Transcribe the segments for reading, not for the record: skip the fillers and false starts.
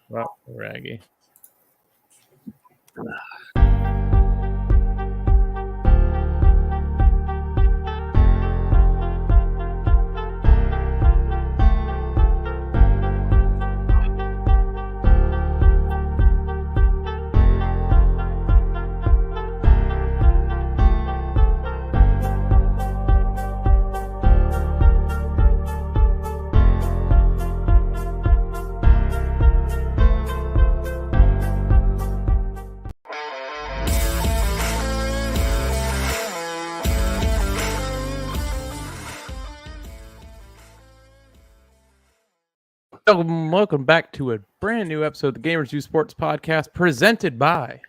Well, raggy. Welcome back to a brand new episode of the Gamers Do Sports podcast presented by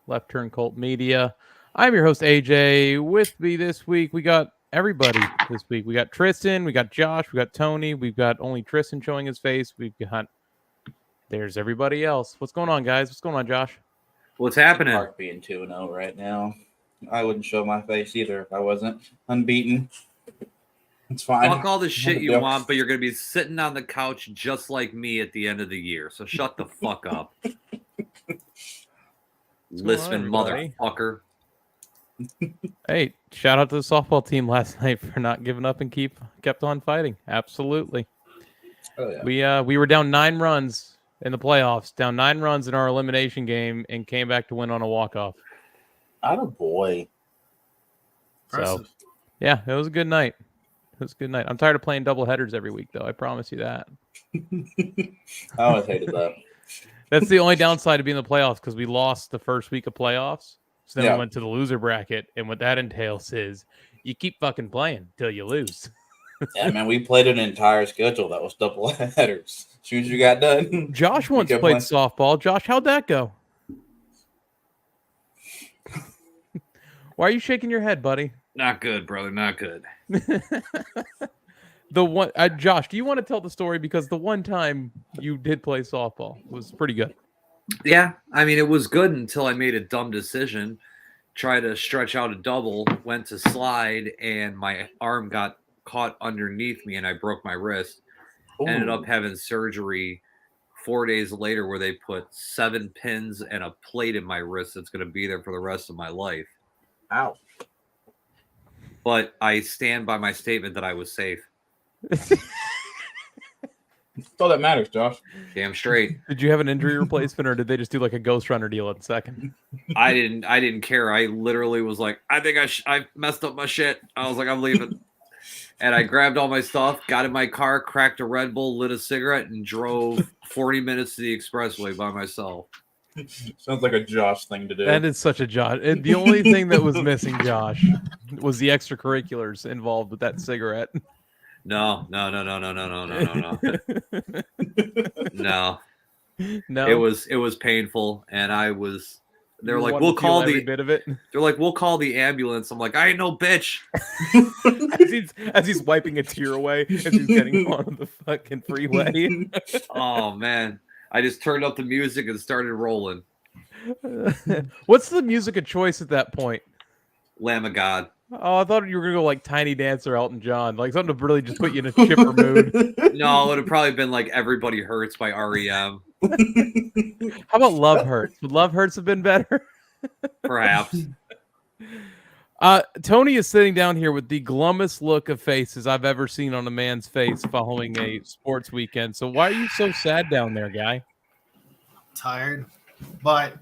Left Turn Cult Media. I'm your host, AJ. With me this week, we got everybody this week. We got Tristan, we got Josh, we got Tony, we've got only Tristan showing his face. There's everybody else. What's going on, guys? What's going on, Josh? What's happening? Mark being 2-0 right now. I wouldn't show my face either if I wasn't unbeaten. It's fine. Fuck all the shit you want, but you're going to be sitting on the couch just like me at the end of the year. So shut the fuck up. Lisping motherfucker. Hey, shout out to the softball team last night for not giving up and kept on fighting. Absolutely. Oh, yeah. We were down 9 runs in the playoffs, down 9 runs in our elimination game, and came back to win on a walk-off. Attaboy. So, yeah, it was a good night. I'm tired of playing double headers every week, though. I promise you that. I always hated that. That's the only downside of being in the playoffs, because we lost the first week of playoffs. So then we went to the loser bracket, and what that entails is you keep fucking playing until you lose. Yeah, man, we played an entire schedule that was double headers. As soon as you got done. Josh once played softball. Josh, how'd that go? Why are you shaking your head, buddy? Not good, brother. Not good. Josh, do you want to tell the story? Because the one time you did play softball was pretty good. Yeah, I mean, it was good until I made a dumb decision. Tried to stretch out a double, went to slide, and my arm got caught underneath me, and I broke my wrist. Ooh. Ended up having surgery 4 days later where they put 7 pins and a plate in my wrist that's going to be there for the rest of my life. Ow. But I stand by my statement that I was safe. That's all that matters, Josh. Damn straight. Did you have an injury replacement, or did they just do like a ghost runner deal at second? I didn't care. I literally was like, I think I messed up my shit. I was like, I'm leaving. And I grabbed all my stuff, got in my car, cracked a Red Bull, lit a cigarette, and drove 40 minutes to the expressway by myself. Sounds like a Josh thing to do. That is such a Josh. The only thing that was missing, Josh, was the extracurriculars involved with that cigarette. No. No. No. It was painful, and I was. They're like, we'll call the bit of it. They're like, we'll call the ambulance. I'm like, I ain't no bitch. as he's wiping a tear away as he's getting on the fucking freeway. Oh man, I just turned up the music and started rolling. What's the music of choice at that point? Lamb of God. Oh, I thought you were gonna go like Tiny Dancer, Elton John, like something to really just put you in a chipper mood. No, it would have probably been like Everybody Hurts by REM. How about Love Hurts? Would Love Hurts have been better? Perhaps. Tony is sitting down here with the glummest look of faces I've ever seen on a man's face following a sports weekend. So why are you so sad down there, guy? Tired, but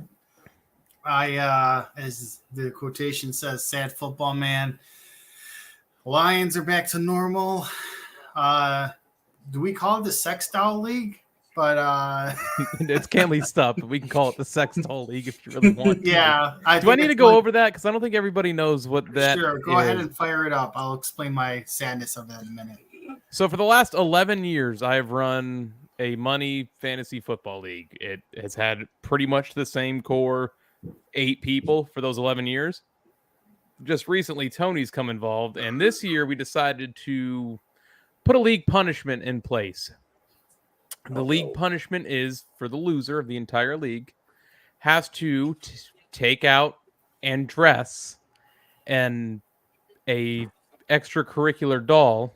I, as the quotation says, sad football man. Lions are back to normal. Do we call it the Sex Doll League? But it's Can't Leave Stuff, but we can call it the Sex Doll League if you really want to. Yeah. Do I need to go over that? Because I don't think everybody knows what that is. Sure, go ahead and fire it up. I'll explain my sadness of that in a minute. So for the last 11 years, I have run a money fantasy football league. It has had pretty much the same core 8 people for those 11 years. Just recently, Tony's come involved, and this year we decided to put a league punishment in place. The league punishment is for the loser of the entire league has to take out and dress a extracurricular doll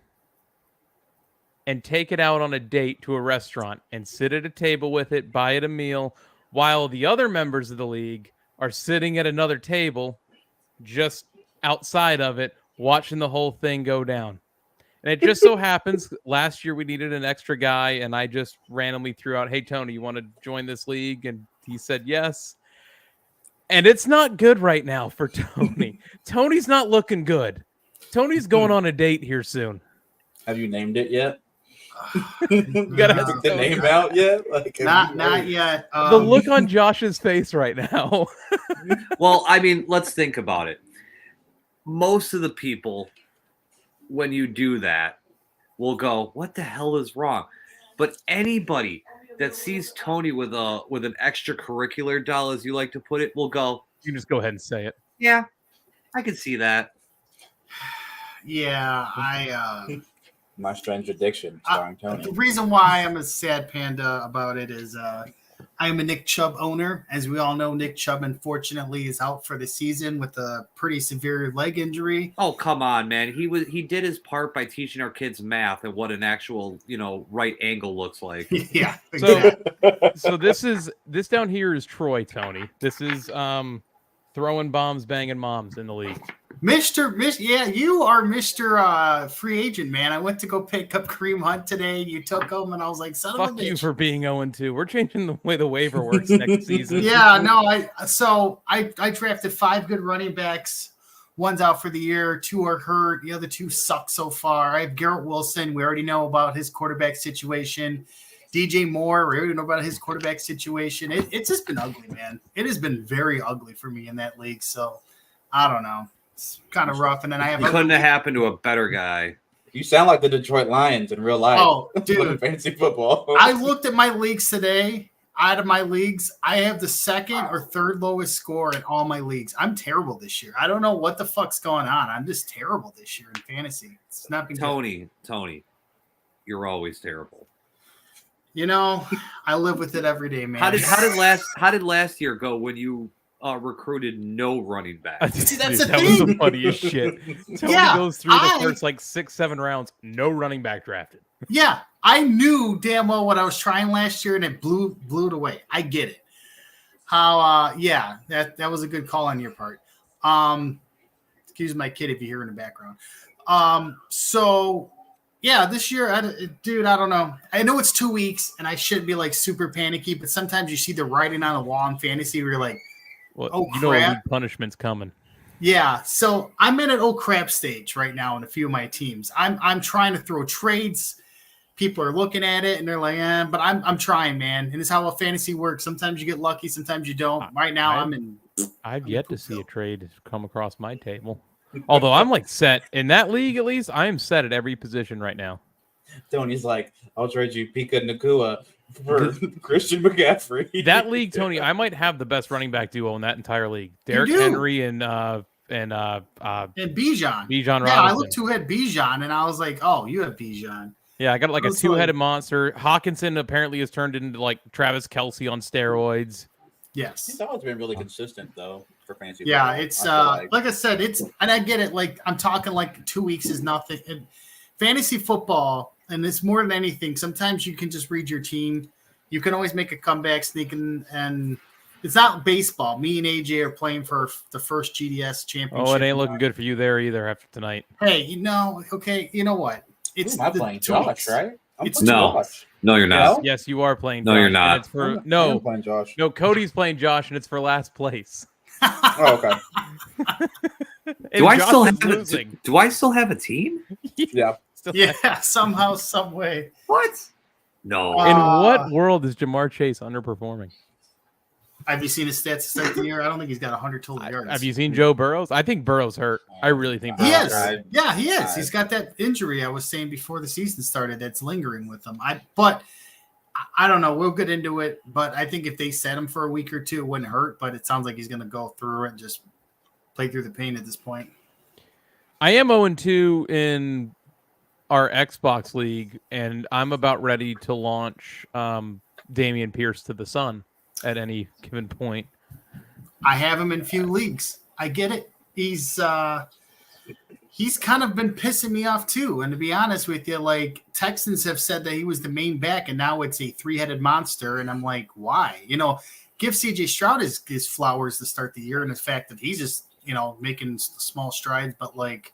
and take it out on a date to a restaurant and sit at a table with it, buy it a meal, while the other members of the league are sitting at another table just outside of it, watching the whole thing go down. And it just so happens last year we needed an extra guy, and I just randomly threw out, "Hey, Tony, you want to join this league?" And he said yes. And it's not good right now for Tony. Tony's not looking good. Tony's going on a date here soon. Have you named it yet? You gotta Have ask you picked the Tony. name out yet? Like, Not yet. The look on Josh's face right now. Well, I mean, let's think about it. Most of the people, when you do that, will go, "What the hell is wrong?" But anybody that sees Tony with an extracurricular doll, as you like to put it, will go, You just go ahead and say it. "Yeah, I can see that." Yeah, I. My Strange Addiction, starring Tony. The reason why I'm a sad panda about it is I am a Nick Chubb owner. As we all know, Nick Chubb unfortunately is out for the season with a pretty severe leg injury. Oh, come on, man. He did his part by teaching our kids math and what an actual, right angle looks like. Yeah, So, exactly. so this down here is Troy, Tony. This is throwing bombs, banging moms in the league. Yeah, you are Mr. Free Agent, man. I went to go pick up Kareem Hunt today. You took him, and I was like, son of a Fuck bitch. you for being 0-2. We're changing the way the waiver works next season. Yeah, no, I drafted 5 good running backs. One's out for the year, 2 are hurt. The other 2 suck so far. I have Garrett Wilson. We already know about his quarterback situation. DJ Moore, we already know about his quarterback situation. It's just been ugly, man. It has been very ugly for me in that league. So I don't know. It's kind of rough. And then I have Couldn't have happened to a better guy. You sound like the Detroit Lions in real life. Oh, in dude. fantasy football. I looked at my leagues today. Out of my leagues, I have the second or third lowest score in all my leagues. I'm terrible this year. I don't know what the fuck's going on. I'm just terrible this year in fantasy. It's not been good. Tony, you're always terrible. I live with it every day, man. How did last year go when you recruited no running back? See, that's Dude, the that thing. was the funniest shit. Tony goes through the first 6-7 rounds, no running back drafted. Yeah, I knew damn well what I was trying last year, and it blew it away. I get it. How? Yeah, that was a good call on your part. Excuse my kid if you hear in the background. So yeah, this year, dude, I don't know. I know it's 2 weeks, and I shouldn't be like super panicky, but sometimes you see the writing on the wall in fantasy where you're like, Well, oh you know, crap. a league punishment's coming. Yeah, so I'm in an oh crap stage right now in a few of my teams. I'm trying to throw trades. People are looking at it and they're like, but I'm trying, man. And it's how a fantasy works. Sometimes you get lucky, sometimes you don't. Right now, I've yet to see a trade come across my table. Although I'm like set in that league, at least I am set at every position right now. Tony's like, I'll trade you Pika Nakua for Christian McCaffrey. That league, Tony, I might have the best running back duo in that entire league. Derrick Henry and Bijan. Bijan. Robinson. Yeah, I looked who had Bijan, and I was like, oh, you have Bijan. Yeah, I got like a 2-headed monster. Hawkinson apparently has turned into like Travis Kelce on steroids. Yes. He's always been really consistent, though, for fantasy. Yeah, football. it's like I said, and I get it. Like, I'm talking like 2 weeks is nothing. And fantasy football, and it's more than anything, sometimes you can just read your team. You can always make a comeback sneaking, and it's not baseball. Me and AJ are playing for the first GDS championship. Oh, it ain't looking good for you there either after tonight. Hey, okay, you know what? Who am I playing? Josh, right? It's Josh. No, you're not. Yes, you are playing. No, Josh, you're not. and it's for, I am playing Josh. No, Cody's playing Josh, and it's for last place. Oh, okay. And Josh is Do I still have a team? Yeah. Yeah, somehow, some way. What? No. In what world is Jamar Chase underperforming? Have you seen his stats to start the year? I don't think he's got 100 total yards. Have you seen Joe Burrows? I think Burrows hurt. I really think He Burrows is. hurt. Yeah, he is. He's got that injury I was saying before the season started that's lingering with him. But I don't know. We'll get into it. But I think if they set him for a week or two, it wouldn't hurt. But it sounds like he's going to go through it and just play through the pain at this point. I am 0-2 in our Xbox League, and I'm about ready to launch Damian Pierce to the sun at any given point. I have him in few leagues. I get it. He's he's kind of been pissing me off too. And to be honest with you, like Texans have said that he was the main back, and now it's a 3-headed monster. And I'm like, why? Give CJ Stroud his flowers to start the year, and the fact that he's just making small strides. But like,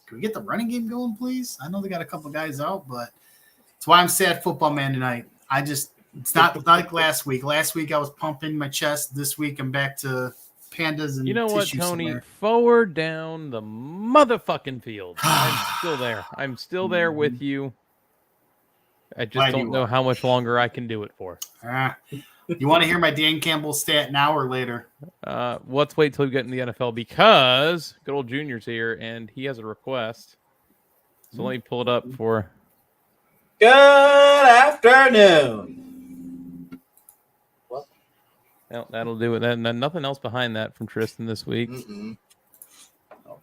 can we get the running game going, please? I know they got a couple guys out, but that's why I'm sad football man tonight. It's not like last week. Last week I was pumping my chest. This week I'm back to pandas and You know what, tissue Tony? somewhere. Forward down the motherfucking field. I'm still there. I'm still there with you. I just Glad don't you know are. how much longer I can do it for. You want to hear my Dan Campbell stat now or later? Let's wait till we get in the NFL because good old Junior's here and he has a request. So let me pull it up for. Good afternoon. No, that'll do it. Then nothing else behind that from Tristan this week. No,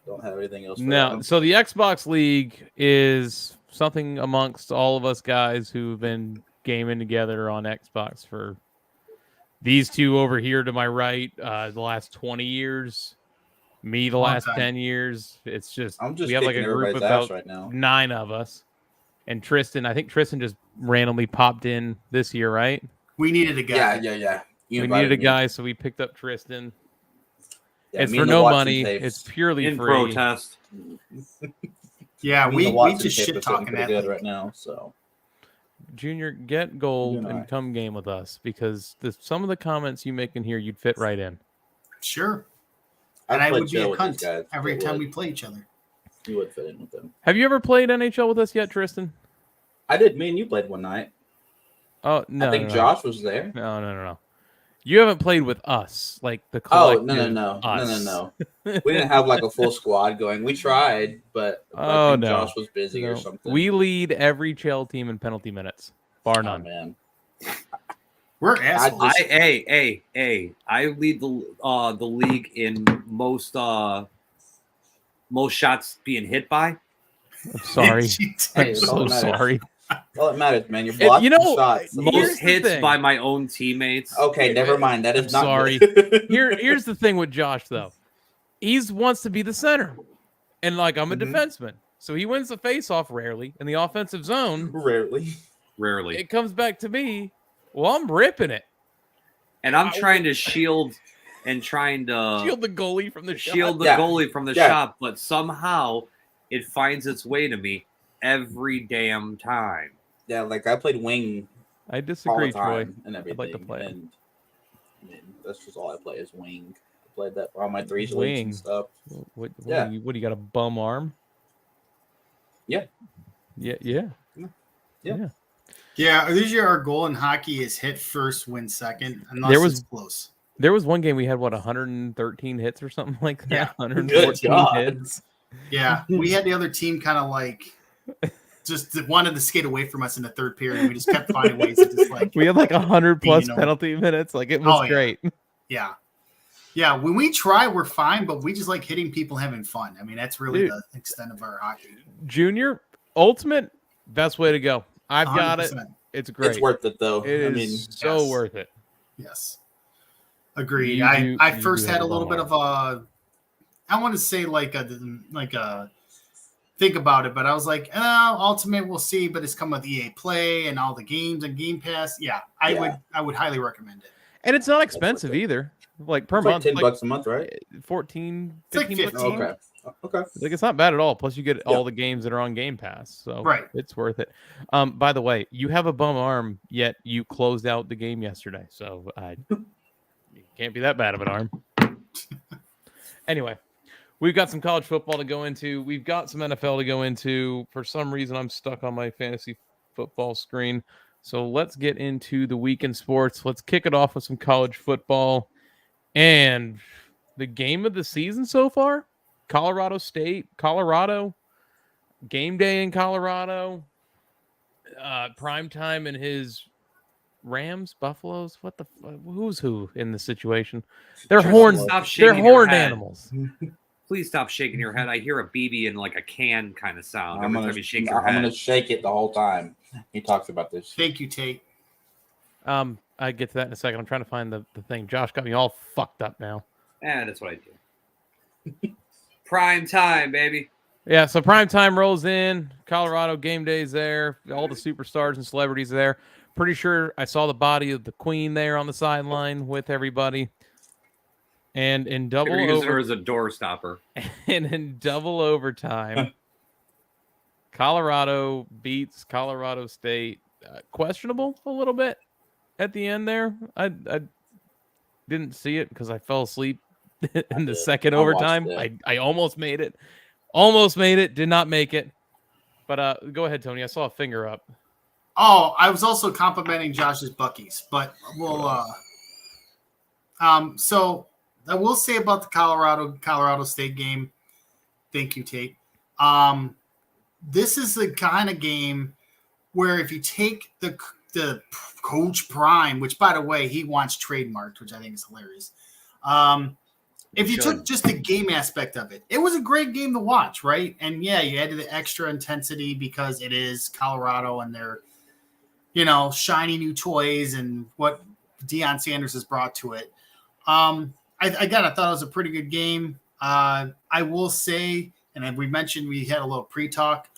don't have anything else. No, so the Xbox League is something amongst all of us guys who've been gaming together on Xbox for these two over here to my right, the last 20 years. Me, the last 10 years. It's just, I'm just we have like a group of about right now. 9 of us. And Tristan, I think Tristan just randomly popped in this year, right? We needed a guy. Yeah. We needed a guy, so we picked up Tristan. Yeah, it's me for and the no Watson money. tapes. It's purely In free. protest. Yeah, Me and we the Watson just tape shit are sitting talking pretty that good right now. So Junior, get gold You and I. and come game with us because some of the comments you make in here, you'd fit right in. Sure. I'd And I play would be a chill with these cunt guys. every It time would. we play each other. You would fit in with them. Have you ever played NHL with us yet, Tristan? I did. Me and you played one night. Oh no, I think no. Josh was there. No. You haven't played with us, like the Oh collective. no! Us. We didn't have like a full squad going. We tried, but I think Josh was busy or something. We lead every Chell team in penalty minutes, bar Oh none. man, We're assholes. I lead the league in most shots being hit by. I'm sorry. Hey, I'm so sorry. all that matters, man. You're blocking shots. Here's Most the hits thing. by my own teammates. Okay, never mind. That is I'm not sorry. good. Here's the thing with Josh though. He wants to be the center, and like I'm a defenseman, so he wins the face-off rarely in the offensive zone. Rarely. It comes back to me. Well, I'm ripping it. And I'm trying to shield and trying to Shield the goalie from the shield the shot. goalie from the shot, but somehow it finds its way to me every damn time. Yeah, like I played wing I all disagree, the Troy. time and everything. I'd like to play it. And I mean, that's just all I play is wing. I played that for all my 3 leagues Wing. and stuff. What Yeah. do you got, a bum arm? Yeah. Yeah. Yeah, usually our goal in hockey is hit first, win second, unless There was- it's close. There was one game we had 113 hits or something like that. Yeah. 114 God. hits. Yeah, we had the other team kind of like just wanted to skate away from us in the third period. And we just kept finding ways to just like We had like 100 plus You know. penalty minutes. Like it was Oh, yeah. great. yeah. When we try, we're fine, but we just like hitting people, having fun. I mean, that's really Dude. the extent of our hockey. Junior, ultimate, best way to go. I've got it. 100%. It's great. It's worth it though. It is I mean, so yes. worth it. Yes, agreed. You do- I you first do had have a a little bum bit of a, I want to say like a think about it, but I was like, Ultimate, we'll see. But it's come with EA Play and all the games and Game Pass. Yeah, I would highly recommend it. And it's not expensive either. Like per it's like month, $10 a month, right? 14, It's like 15 bucks a 15. month. Okay. Like it's not bad at all. Plus, you get all the games that are on Game Pass, so Right. it's worth it. By the way, you have a bum arm, yet you closed out the game yesterday, so it can't be that bad of an arm. Anyway, we've got some college football to go into. We've got some NFL to go into. For some reason, I'm stuck on my fantasy football screen, so let's get into the week in sports. Let's kick it off with some college football and the game of the season so far. Colorado State, Colorado, game day in Colorado, prime time in his Rams, Buffaloes. What the who's who in the situation? They're horned. Stop They're shaking your horned head. animals. Please stop shaking your head. I hear a BB in like a can kind of sound I'm every time you shake your gonna head. shake it the whole time. He talks about this. Thank you, Tate. I get to that in a second. I'm trying to find the thing. Josh got me all fucked up now. That's what I do. Prime time, baby. Yeah, so prime time rolls in. Colorado game days there. All the superstars and celebrities there. Pretty sure I saw the body of the Queen there on the sideline with everybody. And in They were double using her over as a door stopper. and in double overtime, Colorado beats Colorado State. Questionable a little bit at the end there. I didn't see it because I fell asleep in the did. second I watched overtime. it. I almost made it. Almost made it. Did not make it. But go ahead, Tony. I saw a finger up. Oh, I was also complimenting Josh's Buckies, but so I will say about the Colorado State game. Thank you, Tate. This is the kind of game where if you take the Coach Prime, which by the way he wants trademarked, which I think is hilarious. If you took just the game aspect of it, it was a great game to watch, right? And yeah, you added the extra intensity because it is Colorado and they're, shiny new toys and what Deion Sanders has brought to it. I thought it was a pretty good game. I will say, and we mentioned we had a little pre-talk,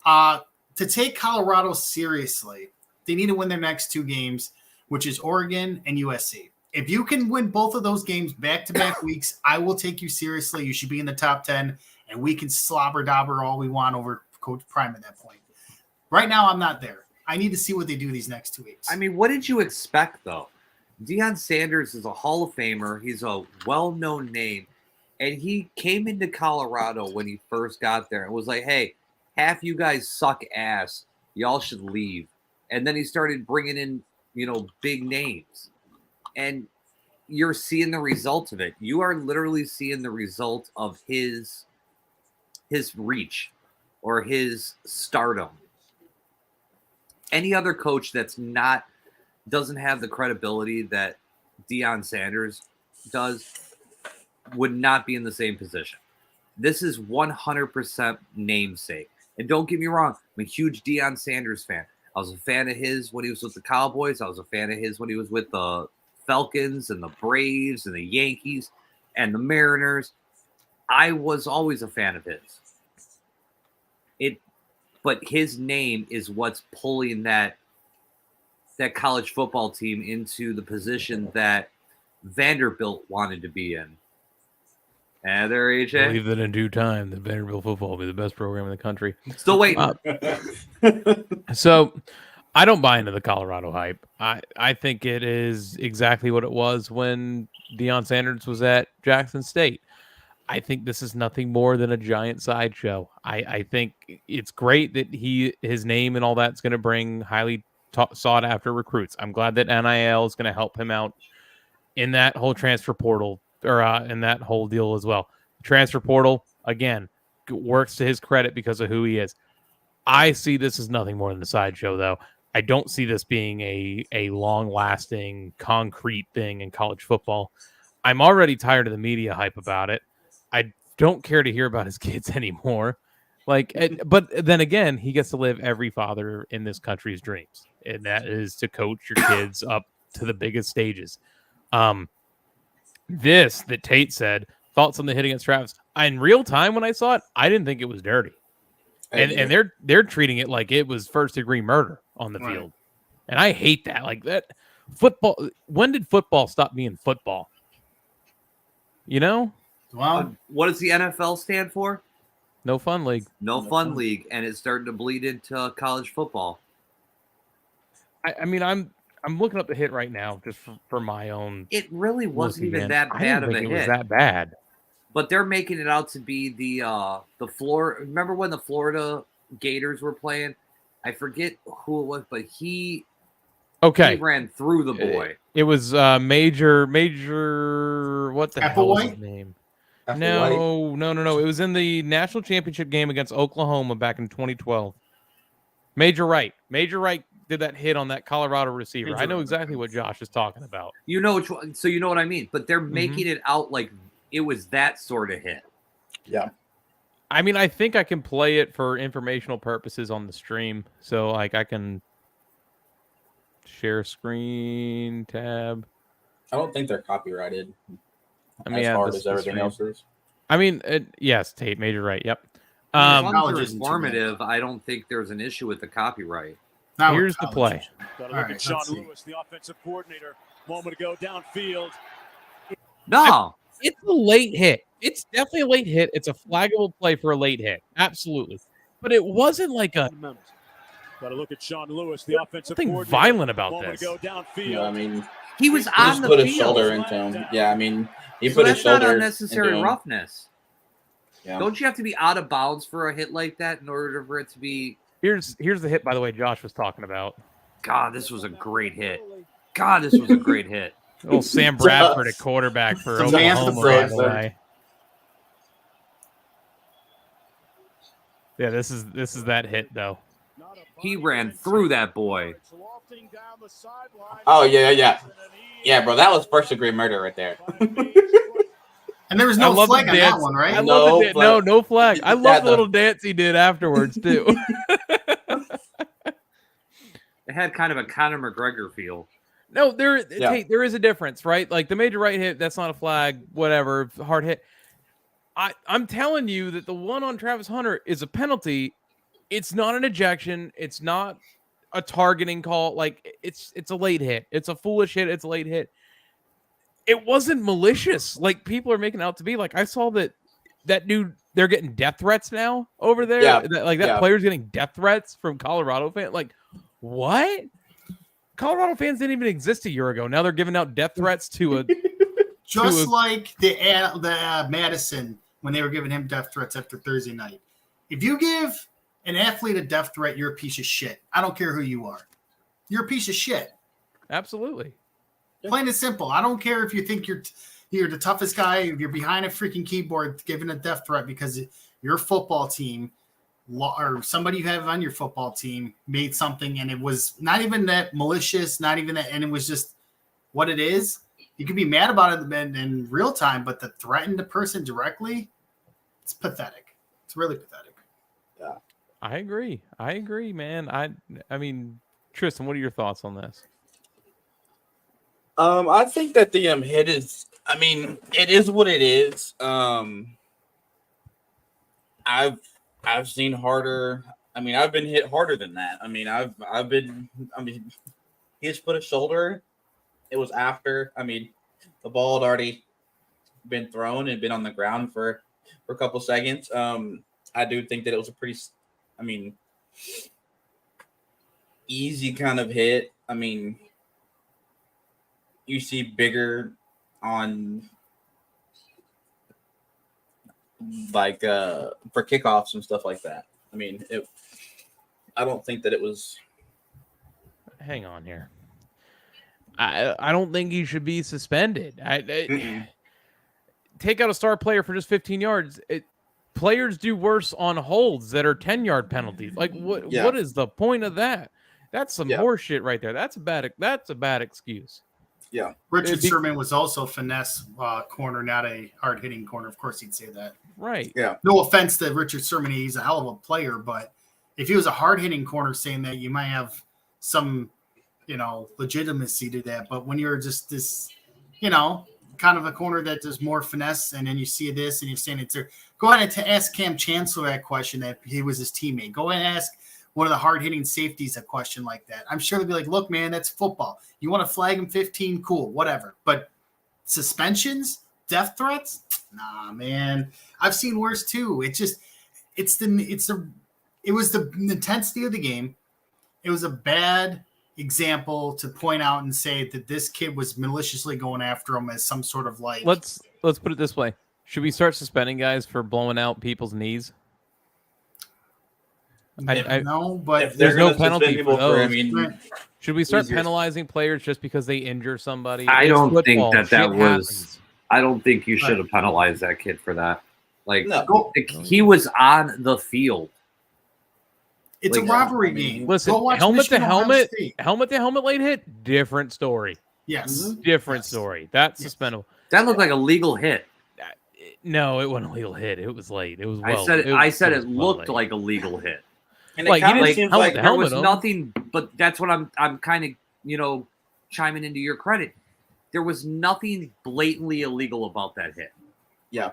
to take Colorado seriously, they need to win their next two games, which is Oregon and USC. If you can win both of those games back-to-back weeks, I will take you seriously. You should be in the top 10, and we can slobber-dobber all we want over Coach Prime at that point. Right now, I'm not there. I need to see what they do these next 2 weeks. I mean, what did you expect, though? Deion Sanders is a Hall of Famer. He's a well-known name. And he came into Colorado when he first got there and was like, hey, half you guys suck ass. Y'all should leave. And then he started bringing in, big names. And you're seeing the results of it. You are literally seeing the result of his reach or his stardom. Any other coach doesn't have the credibility that Deion Sanders does would not be in the same position. This is 100% namesake. And don't get me wrong, I'm a huge Deion Sanders fan. I was a fan of his when he was with the Cowboys. I was a fan of his when he was with the Falcons and the Braves and the Yankees and the Mariners. I was always a fan of his. But his name is what's pulling that college football team into the position that Vanderbilt wanted to be in. And there, I AJ. believe that in due time, the Vanderbilt football will be the best program in the country. Still waiting. So I don't buy into the Colorado hype. I think it is exactly what it was when Deion Sanders was at Jackson State. I think this is nothing more than a giant sideshow. I think it's great that his name and all that's going to bring highly sought after recruits. I'm glad that NIL is going to help him out in that whole transfer portal or in that whole deal as well. Transfer portal, again, works to his credit because of who he is. I see this as nothing more than a sideshow, though. I don't see this being a long-lasting, concrete thing in college football. I'm already tired of the media hype about it. I don't care to hear about his kids anymore. But then again, he gets to live every father in this country's dreams, and that is to coach your kids up to the biggest stages. This that Tate said, thoughts on the hit against Travis. In real time, when I saw it, I didn't think it was dirty, and they're treating it like it was first-degree murder on the field, and I hate that. Like that football. When did football stop being football? Well, what does the NFL stand for? No Fun League. No Fun League, and it's starting to bleed into college football. I mean, I'm looking up the hit right now just for my own. It really wasn't even in. that I bad didn't of a think hit. it was that bad. But they're making it out to be the Florida. Remember when the Florida Gators were playing? I forget who it was, but he ran through the boy. It was Major. What the hell was his name? No. It was in the national championship game against Oklahoma back in 2012. Major Wright did that hit on that Colorado receiver. I know exactly what Josh is talking about. You know which one, so you know what I mean. But they're making it out like it was that sort of hit. Yeah. I mean, I think I can play it for informational purposes on the stream. So, I can share screen tab. I don't think they're copyrighted. I mean, as hard as everything else is. I mean, yes, Tate, Major Wright. Yep. As long as Knowledge you're isn't too bad. informative, I don't think there's an issue with the copyright. Not with Here's the play. college. Got to All look right, at Sean let's see. Lewis, the offensive coordinator, moment ago downfield. No, It's a late hit. It's definitely a late hit. It's a flaggable play for a late hit. Absolutely. But it wasn't like a Got to look at Sean Lewis, the offensive nothing coordinator. violent about Moment this. ago downfield. Yeah, I mean, he was he on just the put his field. shoulder into him. Yeah, I mean, he So put his that's not shoulder unnecessary into him. roughness. Yeah. Don't you have to be out of bounds for a hit like that in order for it to be? Here's the hit, by the way, Josh was talking about. God, this was a great hit. God, this was a great hit. Little Sam Bradford at quarterback for Samantha Oklahoma, by the Bradford. way. Yeah, this is that hit though. He ran through that boy. Oh yeah, bro. That was first degree murder right there. And there was I no love the flag on that dance. one, I right? love the flag. no flag. I love That the little dance he did afterwards too. It had kind of a Conor McGregor feel. No, there Yeah. there is a difference, right? Like the major right hit, that's not a flag, whatever, hard hit. I'm telling you that the one on Travis Hunter is a penalty. It's not an ejection. It's not a targeting call. Like it's a late hit. It's a foolish hit. It's a late hit. It wasn't malicious. Like people are making it out to be. Like I saw that dude. They're getting death threats now over there. Yeah. That player's getting death threats from Colorado fans. Like what? Colorado fans didn't even exist a year ago. Now they're giving out death threats to a Just like the Madison when they were giving him death threats after Thursday night. If you give an athlete a death threat, you're a piece of shit. I don't care who you are. You're a piece of shit. absolutely. Plain and simple. I don't care if you think you're the toughest guy. If you're behind a freaking keyboard giving a death threat because your football team or somebody you have on your football team made something and it was not even that malicious, not even that, and it was just what it is. You can be mad about it in real time, but to threaten the person directly, it's pathetic. It's really pathetic. Yeah. I agree, man. I mean, Tristan, what are your thoughts on this? I think that the hit is. I mean, it is what it is. I've seen harder. I mean, I've been hit harder than that. I mean, I've been. I mean, he just put a shoulder. It was after. I mean, the ball had already been thrown and been on the ground for a couple seconds. I do think that it was a pretty. I mean, easy kind of hit. I mean, you see bigger on like for kickoffs and stuff like that. I mean, I don't think that it was. Hang on here. I don't think he should be suspended. Take out a star player for just 15 yards. Players do worse on holds that are 10-yard penalties. Like what? Yeah. What is the point of that? That's some Yeah. horse shit right there. That's a bad excuse. Yeah. Richard Sherman was also finesse corner, not a hard hitting corner. Of course, he'd say that. Right. Yeah. No offense to Richard Sherman, he's a hell of a player, but if he was a hard hitting corner, saying that you might have some, legitimacy to that. But when you're just this, kind of a corner that does more finesse, and then you see this and you're saying it's there. Go ahead and ask Cam Chancellor that question that he was his teammate. Go ahead and ask one of the hard-hitting safeties a question like that. I'm sure they'll be like, look, man, that's football. You want to flag him 15, cool, whatever. But suspensions, death threats? Nah, man. I've seen worse too. It was the intensity of the game. It was a bad example to point out and say that this kid was maliciously going after him as some sort of like. Let's put it this way. Should we start suspending guys for blowing out people's knees? No, but If they're there's no gonna suspend penalty people for I those. mean, Should we start easier. penalizing players just because they injure somebody? I It's don't think football. that Shit was. happens. I don't think you should have penalized that kid for that. Like No. he was on the field. it's like, a rivalry I mean, game. Listen, Go watch helmet to Michigan, Ohio helmet, State. helmet to helmet late hit, different story. Yes. Different Yes. story. That's Yes. suspendable. That looked like a legal hit. No, it wasn't a legal hit. It was late. It was well. I said it was well looked late. like a legal hit. and Like, it kind you of didn't seems helmet like to There was on. nothing, but that's what I'm kind of chiming into your credit. There was nothing blatantly illegal about that hit. yeah.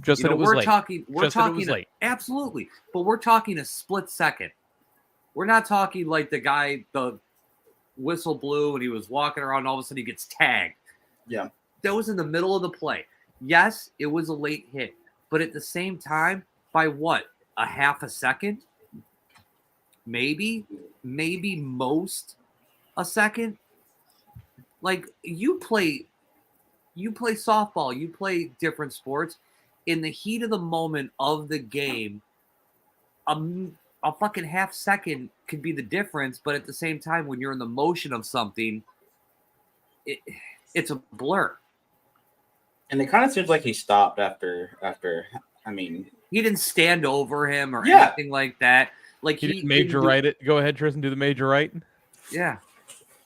Just You that know, it was we're late. talking. We're Just that it talking was late. absolutely, but we're talking a split second. We're not talking like the guy, the whistle blew and he was walking around. And all of a sudden, he gets tagged. Yeah. That was in the middle of the play. Yes, it was a late hit, but at the same time, by what, a half a second? Maybe most a second. Like you play softball, you play different sports. In the heat of the moment of the game, a fucking half second could be the difference. But at the same time, when you're in the motion of something, it's a blur. And it kind of seems like he stopped after. I mean, He didn't stand over him or Yeah. anything like that. Like He he didn't major didn't do- right it. Go ahead, Tristan. Do the major right. Yeah.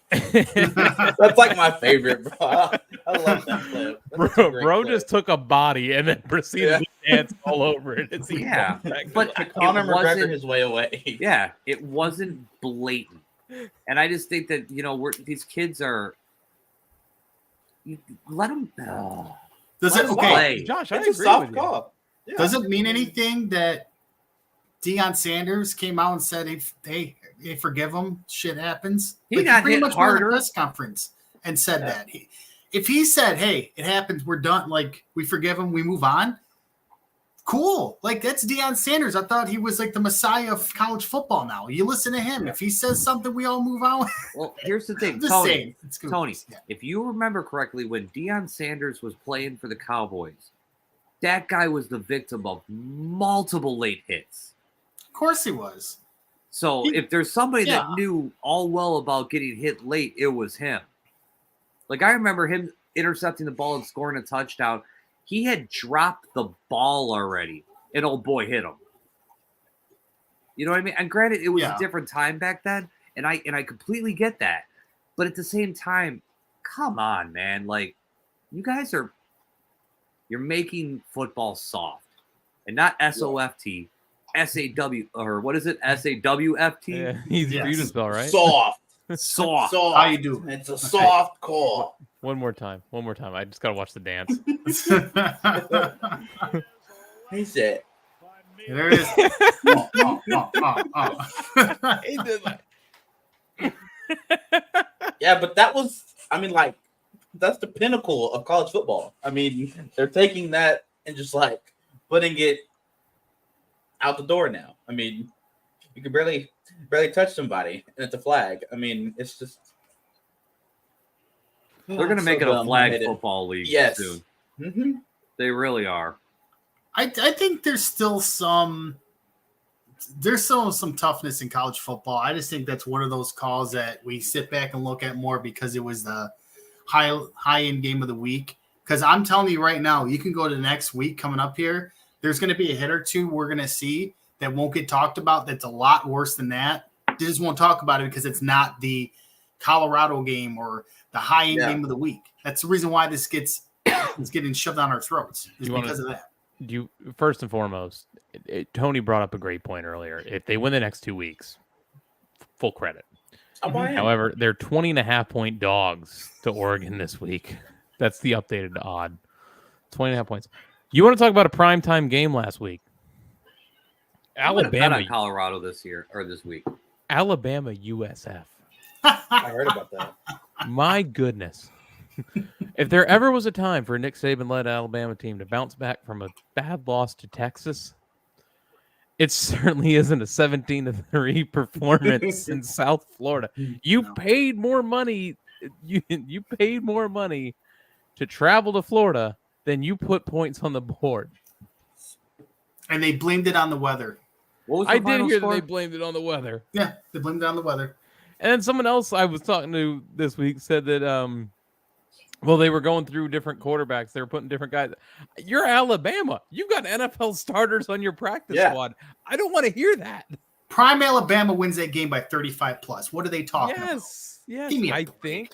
that's like my favorite, bro. I love that clip. That's such a great Bro clip. just took a body and then proceeded Yeah. to dance all over it. It's Yeah. but But Conor it McGregor wasn't- his way away. Yeah, it wasn't blatant. And I just think that, these kids are. You let them. Does Let it him okay? play. Josh, I It's a agree soft with you. call. Yeah. Does it mean anything that Deion Sanders came out and said if they forgive him, shit happens? He got pretty hit much went on harder. a press conference and said Yeah. that. If he said, "Hey, it happens, we're done," like we forgive him, we move on. Cool. Like that's Deion Sanders. I thought he was like the messiah of college football now. You listen to him. If he says something, we all move on. Well, here's the thing, I'm just Tony. saying. It's good. Tony, Yeah. if you remember correctly, when Deion Sanders was playing for the Cowboys, that guy was the victim of multiple late hits. Of course he was. So if there's somebody Yeah. that knew all well about getting hit late, it was him. Like I remember him intercepting the ball and scoring a touchdown. He had dropped the ball already, and old boy hit him. You know what I mean? And granted, it was Yeah. a different time back then, and I completely get that. But at the same time, come on, man! Like you guys you're making football soft, and not SOFT, SAW, or what is it? SAWFT? Yeah, easy for you to Yes. spell, right? Soft. Soft. Soft. How you do? It's a soft call. One more time. I just gotta watch the dance. He said, There it is. He did that. yeah, but that was, I mean, like, that's the pinnacle of college football. I mean, they're taking that and just like putting it out the door now. I mean, you can barely touch somebody and it's a flag. I mean, it's just. They're going to make it a flag football league soon. Mm-hmm. They really are. I think there's still some toughness in college football. I just think that's one of those calls that we sit back and look at more because it was the high end game of the week. Because I'm telling you right now, you can go to the next week coming up here. There's going to be a hit or two we're going to see that won't get talked about. That's a lot worse than that. They just won't talk about it because it's not the Colorado game or the high end game of the week. That's the reason why this it's getting shoved down our throats. Is because of that. First and foremost, Tony brought up a great point earlier. If they win the next 2 weeks, full credit. However, they're 20.5-point dogs to Oregon this week. That's the updated odd. 20.5 points. You want to talk about a primetime game last week? Alabama on Colorado this week. Alabama USF. I heard about that. My goodness. If there ever was a time for a Nick Saban-led Alabama team to bounce back from a bad loss to Texas, it certainly isn't a 17-3 performance in South Florida. You paid more money. You paid more money to travel to Florida than you put points on the board. And they blamed it on the weather. What was the I did final hear score? that they blamed it on the weather. Yeah, they blamed it on the weather. And then someone else I was talking to this week said that they were going through different quarterbacks. They were putting different guys. You're Alabama. You've got NFL starters on your practice squad. I don't want to hear that. Prime Alabama wins that game by 35 plus. What are they talking about? Yes. Give me a I break.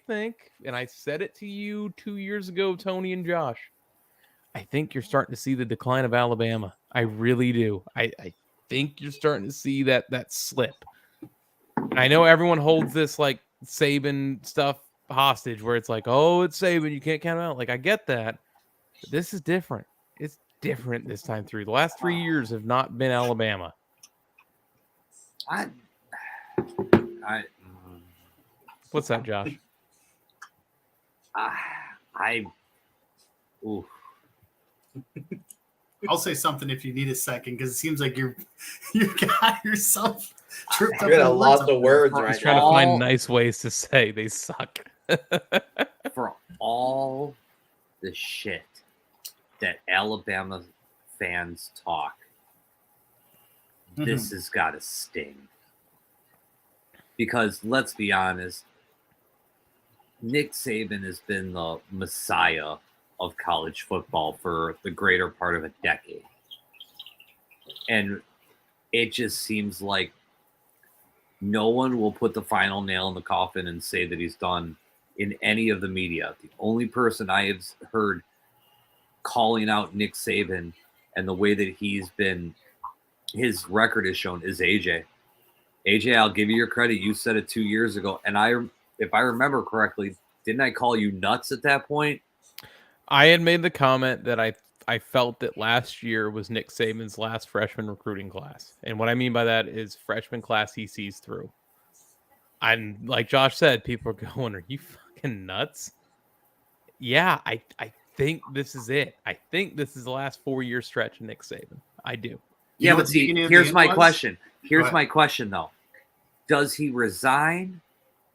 think, and I said it to you 2 years ago, Tony and Josh. I think you're starting to see the decline of Alabama. I really do. I think you're starting to see that slip. And I know everyone holds this like Saban stuff hostage where it's like, oh, it's Saban, you can't count him out. Like, I get that. But this is different. different this time through. The last 3 years have not been Alabama. I What's that, Josh? ooh. I'll say something if you need a second because it seems like you got yourself tripped up. You're at a in loss words of words I was right trying now. to find nice ways to say they suck. For all the shit that Alabama fans talk, this has got to sting. Because let's be honest, Nick Saban has been the messiah of college football for the greater part of a decade. And it just seems like no one will put the final nail in the coffin and say that he's done in any of the media. The only person I have heard calling out Nick Saban and the way that his record is shown is AJ. AJ, I'll give you your credit. You said it 2 years ago. And if I remember correctly, didn't I call you nuts at that point? I had made the comment that I felt that last year was Nick Saban's last freshman recruiting class. And what I mean by that is freshman class he sees through. And like Josh said, people are going, are you fucking nuts? Yeah, I think this is it. I think this is the last 4-year stretch of Nick Saban. I do. Yeah, but see, here's my question. Here's my question, though. Does he resign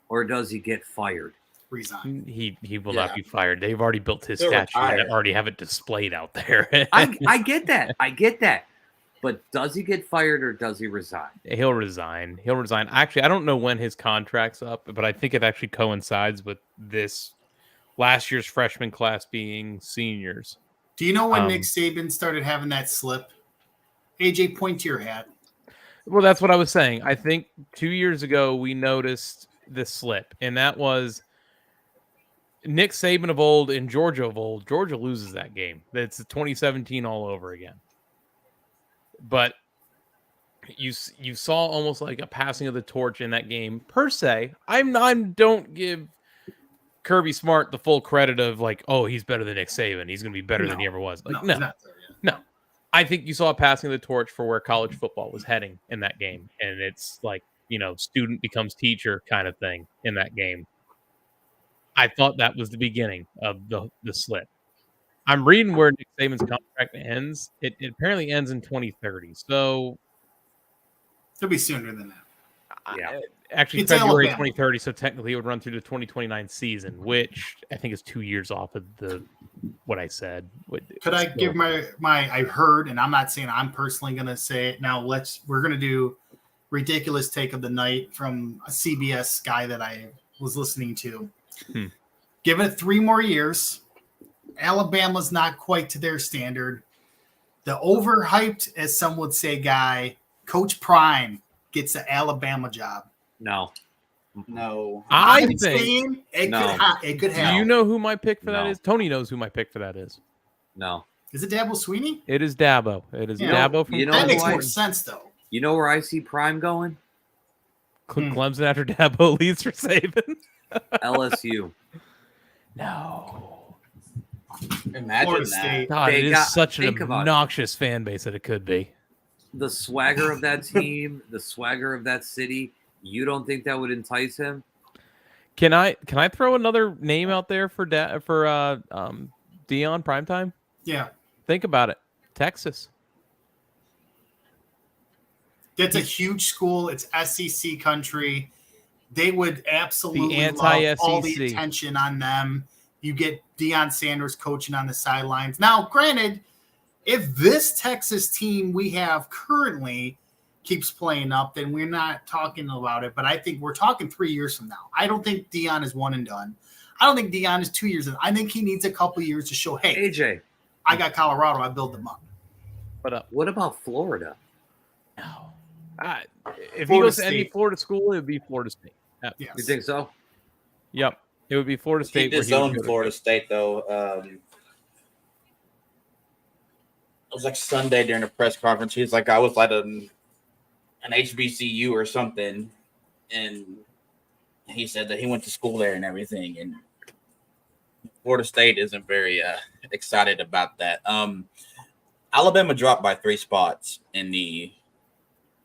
or does he get fired? Resign. He will not be fired. They've already built his He'll statue retire. and already have it displayed out there. I get that. I get that. But does he get fired or does he resign? He'll resign. He'll resign. Actually, I don't know when his contract's up, but I think it actually coincides with this last year's freshman class being seniors. Do you know when Nick Saban started having that slip? AJ, point to your hat. Well, that's what I was saying. I think 2 years ago we noticed the slip, and that was Nick Saban of old and Georgia of old. Georgia loses that game. It's 2017 all over again. But you saw almost like a passing of the torch in that game per se. I don't give Kirby Smart the full credit of like, oh, he's better than Nick Saban. He's going to be better than he ever was. Like, no. I think you saw a passing of the torch for where college football was heading in that game. And it's like, student becomes teacher kind of thing in that game. I thought that was the beginning of the slip. I'm reading where Nick Saban's contract ends. It apparently ends in 2030. So it'll be sooner than that. Yeah. Actually, It's February Alabama. 2030. So technically, it would run through the 2029 season, which I think is 2 years off of what I said. Could I give my I heard, and I'm not saying I'm personally going to say it. Now we're going to do ridiculous take of the night from a CBS guy that I was listening to. Give it 3 more years. Alabama's not quite to their standard. The overhyped, as some would say, guy, Coach Prime, gets the Alabama job. No. I I'm think. saying it could Do happen. you know who my pick for that No. is? Tony knows who my pick for that is. No. Is it Dabo Sweeney? It is Dabo. It is Yeah. Dabo from You know That makes why? more sense, though. You know where I see Prime going? Clemson after Dabo leads for Saban. LSU. No. Imagine Florida that. State. God, They it is got- such an think about it. obnoxious fan base that it could be. The swagger of that team, the swagger of that city, you don't think that would entice him? Can I throw another name out there for Dion Primetime? Yeah. Think about it. Texas. That's a huge school. It's SEC country. They would absolutely The love all the anti-SEC. attention on them. You get Deion Sanders coaching on the sidelines. Now, granted, if this Texas team we have currently keeps playing up, then we're not talking about it. But I think we're talking 3 years from now. I don't think Deion is one and done. I don't think Deion is 2 years in. I think he needs a couple years to show, hey, AJ, I got Colorado. I build them up. what about Florida? No. If he Florida goes to any State. Florida school, it would be Florida State. Yep. Yes. You think so? Yep. It would be Florida He State. where he would disowned go to. Florida State, though. It was like Sunday during a press conference. He was like, I was like an HBCU or something. And he said that he went to school there and everything. And Florida State isn't very excited about that. Alabama dropped by 3 spots in the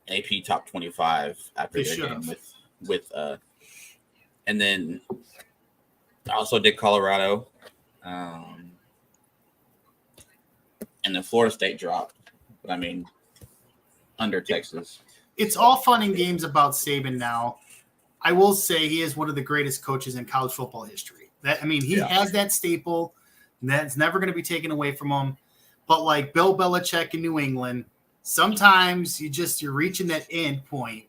AP top 25 after They their game with and then also did Colorado, and then Florida State dropped. But I mean, under Texas. It's all fun and games about Saban now. I will say he is one of the greatest coaches in college football history. He has that staple. That's never going to be taken away from him. But like Bill Belichick in New England, sometimes you're reaching that end point,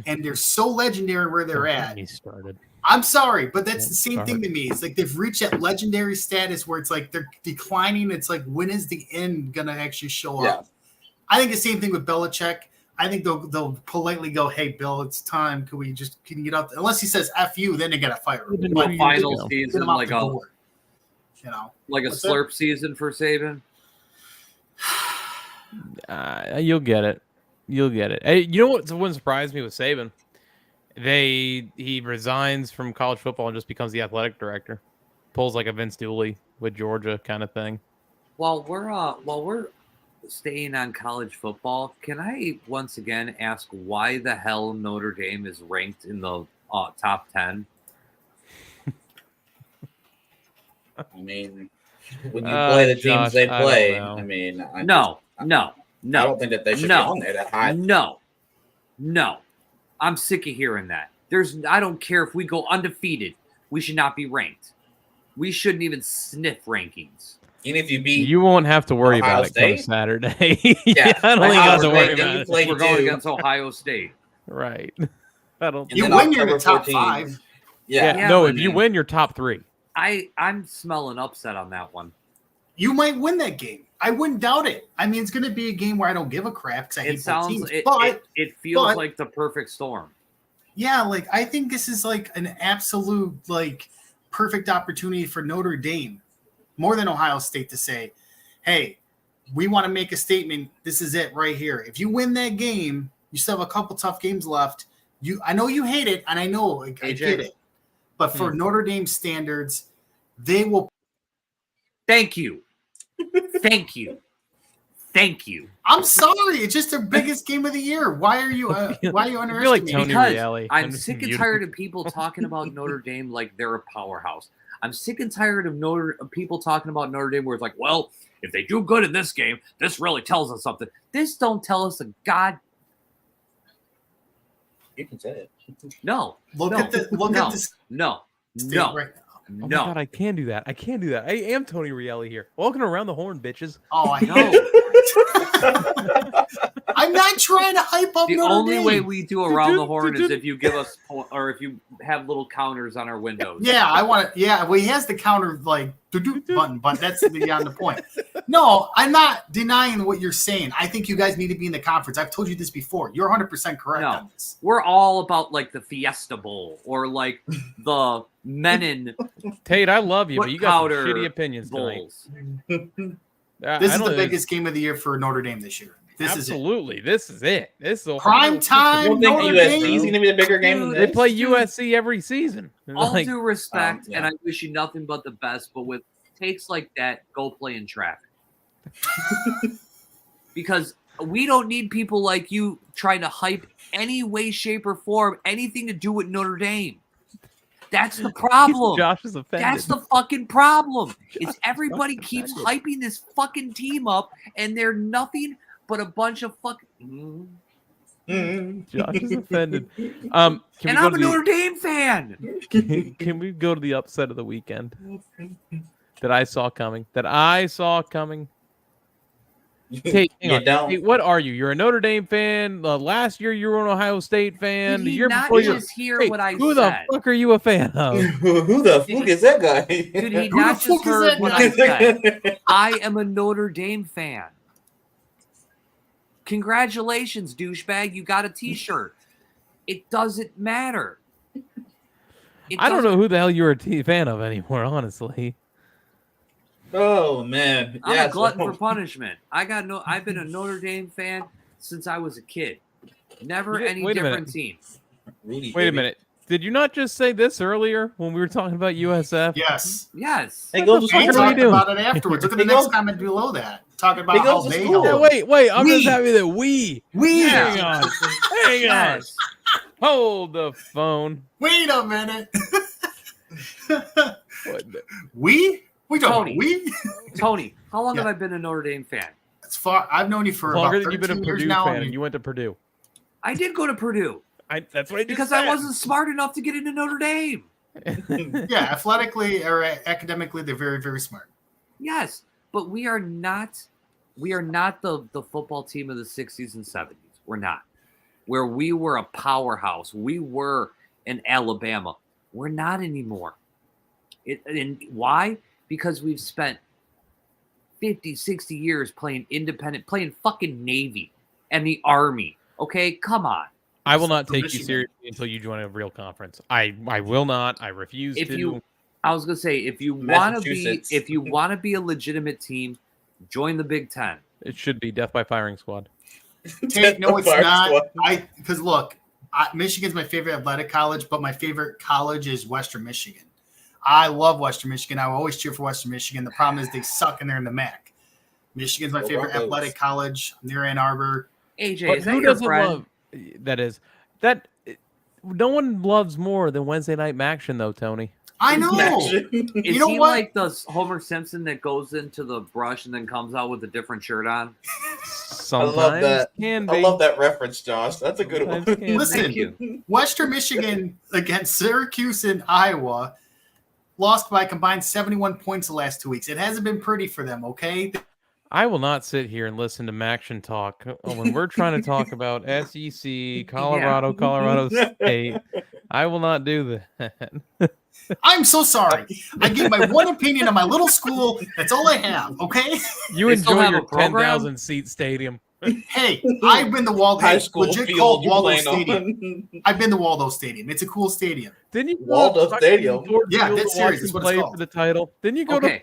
and they're so legendary where they're at. He started. I'm sorry, but that's the same thing to me. It's like they've reached that legendary status where it's like they're declining. It's like, when is the end going to actually show up? I think the same thing with Belichick. I think they'll politely go, "Hey, Bill, it's time. Can you get out?" Unless he says "F you," then they got to fire him. The final season, like a slurp season for Saban. You'll get it. You'll get it. Hey, you know what wouldn't surprise me with Saban? He resigns from college football and just becomes the athletic director. Pulls like a Vince Dooley with Georgia kind of thing. While we're staying on college football, can I once again ask why the hell Notre Dame is ranked in the top 10? I mean, when you play the teams they play, I mean, No. I don't think that they should be on there that high. No. I'm sick of hearing that. I don't care if we go undefeated. We should not be ranked. We shouldn't even sniff rankings. Even if you beat, you won't have to worry Ohio about State? it come Saturday. Yeah, I don't think you have to worry State, about it. We're going against Ohio State. Right. I don't. You win, you're in the top 5. Yeah. No, if you win, you're top 3. I'm smelling upset on that one. You might win that game. I wouldn't doubt it. I mean, it's going to be a game where I don't give a crap because I hate both teams. It feels like the perfect storm. Yeah, like I think this is like an absolute like perfect opportunity for Notre Dame, more than Ohio State, to say, "Hey, we want to make a statement. This is it right here. If you win that game, you still have a couple tough games left. I know you hate it, and I know I get it, but for Notre Dame standards, they will." Thank you. I'm sorry. It's just their biggest game of the year. Why are you underestimating? Because I'm sick and tired of people talking about Notre Dame like they're a powerhouse. I'm sick and tired of people talking about Notre Dame where it's like, well, if they do good in this game, this really tells us something. This don't tell us a god. You can say it. No. Look at this. No. Right. Oh my God, I can do that. I am Tony Reale here. Welcome to Around the Horn, bitches. Oh, I know. I'm not trying to hype up the Notre only Dame. way we do Around the Horn is if you give us, or if you have little counters on our windows. Yeah, I want to. Yeah, well, he has the counter like button, but that's beyond the point. No, I'm not denying what you're saying. I think you guys need to be in the conference. I've told you this before. You're 100% correct on this. We're all about like the Fiesta Bowl or like the Menin. Tate, I love you, but you got some powder shitty opinions bowls. tonight. This is the biggest game of the year for Notre Dame this year. Absolutely. This is it. This is the prime time. You don't think USC is going to be a bigger game than They this? play USC every season. All due respect, yeah. and I wish you nothing but the best, but with takes like that, go play in track. Because we don't need people like you trying to hype any way, shape, or form anything to do with Notre Dame. That's the problem. Josh is offended. That's the fucking problem. Is everybody keeps hyping this fucking team up, and they're nothing but a bunch of fucking. Josh is offended. And I'm a Notre Dame fan. Can we go to the upset of the weekend that I saw coming? Hey, hang on. Hey, what are you? You're a Notre Dame fan. Last year you were an Ohio State fan. Did The he year not before just hear what I who said? the fuck are you a fan of? Who the fuck is that guy? Did he Who not the just fuck is heard that what guy? I said? I am a Notre Dame fan. Congratulations, douchebag. You got a t-shirt. It doesn't matter. I don't know who the hell you're a fan of anymore, honestly. Oh man, I'm a glutton for punishment. I've been a Notre Dame fan since I was a kid. Never any different team. Rudy, Wait a minute. Did you not just say this earlier when we were talking about USF? Yes. Yes. Hey, go We What are talked you doing? about it afterwards. Look at the next comment below that. talking about He goes how to they school. help. Yeah, wait. I'm We. just happy that we. Yeah. Hang on. Hang on. Yes. Hold the phone. Wait a minute. What the- We talking Tony. about we? Tony, how long Yeah. have I been a Notre Dame fan? It's far. I've known you for Longer about than you've been a 13 years Purdue now. fan, and you went to Purdue. I did go to Purdue That's what I just because said. I wasn't smart enough to get into Notre Dame. Yeah, athletically or academically, they're very, very smart. Yes, but we are not the football team of the 60s and 70s. We're not. Where we were a powerhouse. We were in Alabama. We're not anymore. And why? Because we've spent 50, 60 years playing independent, playing fucking Navy and the Army. Okay, come on. I will not take you Michigan. seriously until you join a real conference. I will not. I refuse to. I was gonna say, if you want to be, Massachusetts. if you want to be a legitimate team, join the Big Ten. It should be death by firing squad. No, it's Fire not. squad. Because look, Michigan's my favorite athletic college, but my favorite college is Western Michigan. I love Western Michigan. I will always cheer for Western Michigan. The problem is they suck and they're in the MAC. Michigan's my Go favorite Broncos. athletic college. I'm near Ann Arbor. AJ, But is that who your doesn't friend? love that? No one loves more than Wednesday night action, though, Tony. I know. Action. Is You know he what? like the Homer Simpson that goes into the brush and then comes out with a different shirt on? Sometimes that. can be. I love that reference, Josh. That's a good Sometimes one. can be. Listen, Thank you. Western Michigan against Syracuse and Iowa lost by a combined 71 points the last 2 weeks. It hasn't been pretty for them, okay? I will not sit here and listen to Maction talk when we're trying to talk about SEC, Colorado State. I will not do that. I'm so sorry. I gave my one opinion on my little school. That's all I have, okay? You They still enjoy have your a program? 10,000 seat stadium. Hey, I've been to Waldo. High Hey, school legit field called you Waldo playing Stadium. on. I've been to Waldo Stadium. It's a cool stadium. Didn't you Waldo fucking Stadium? Ford Yeah, Field that's to serious. watch That's him what it's play called. for the title? Didn't you go to?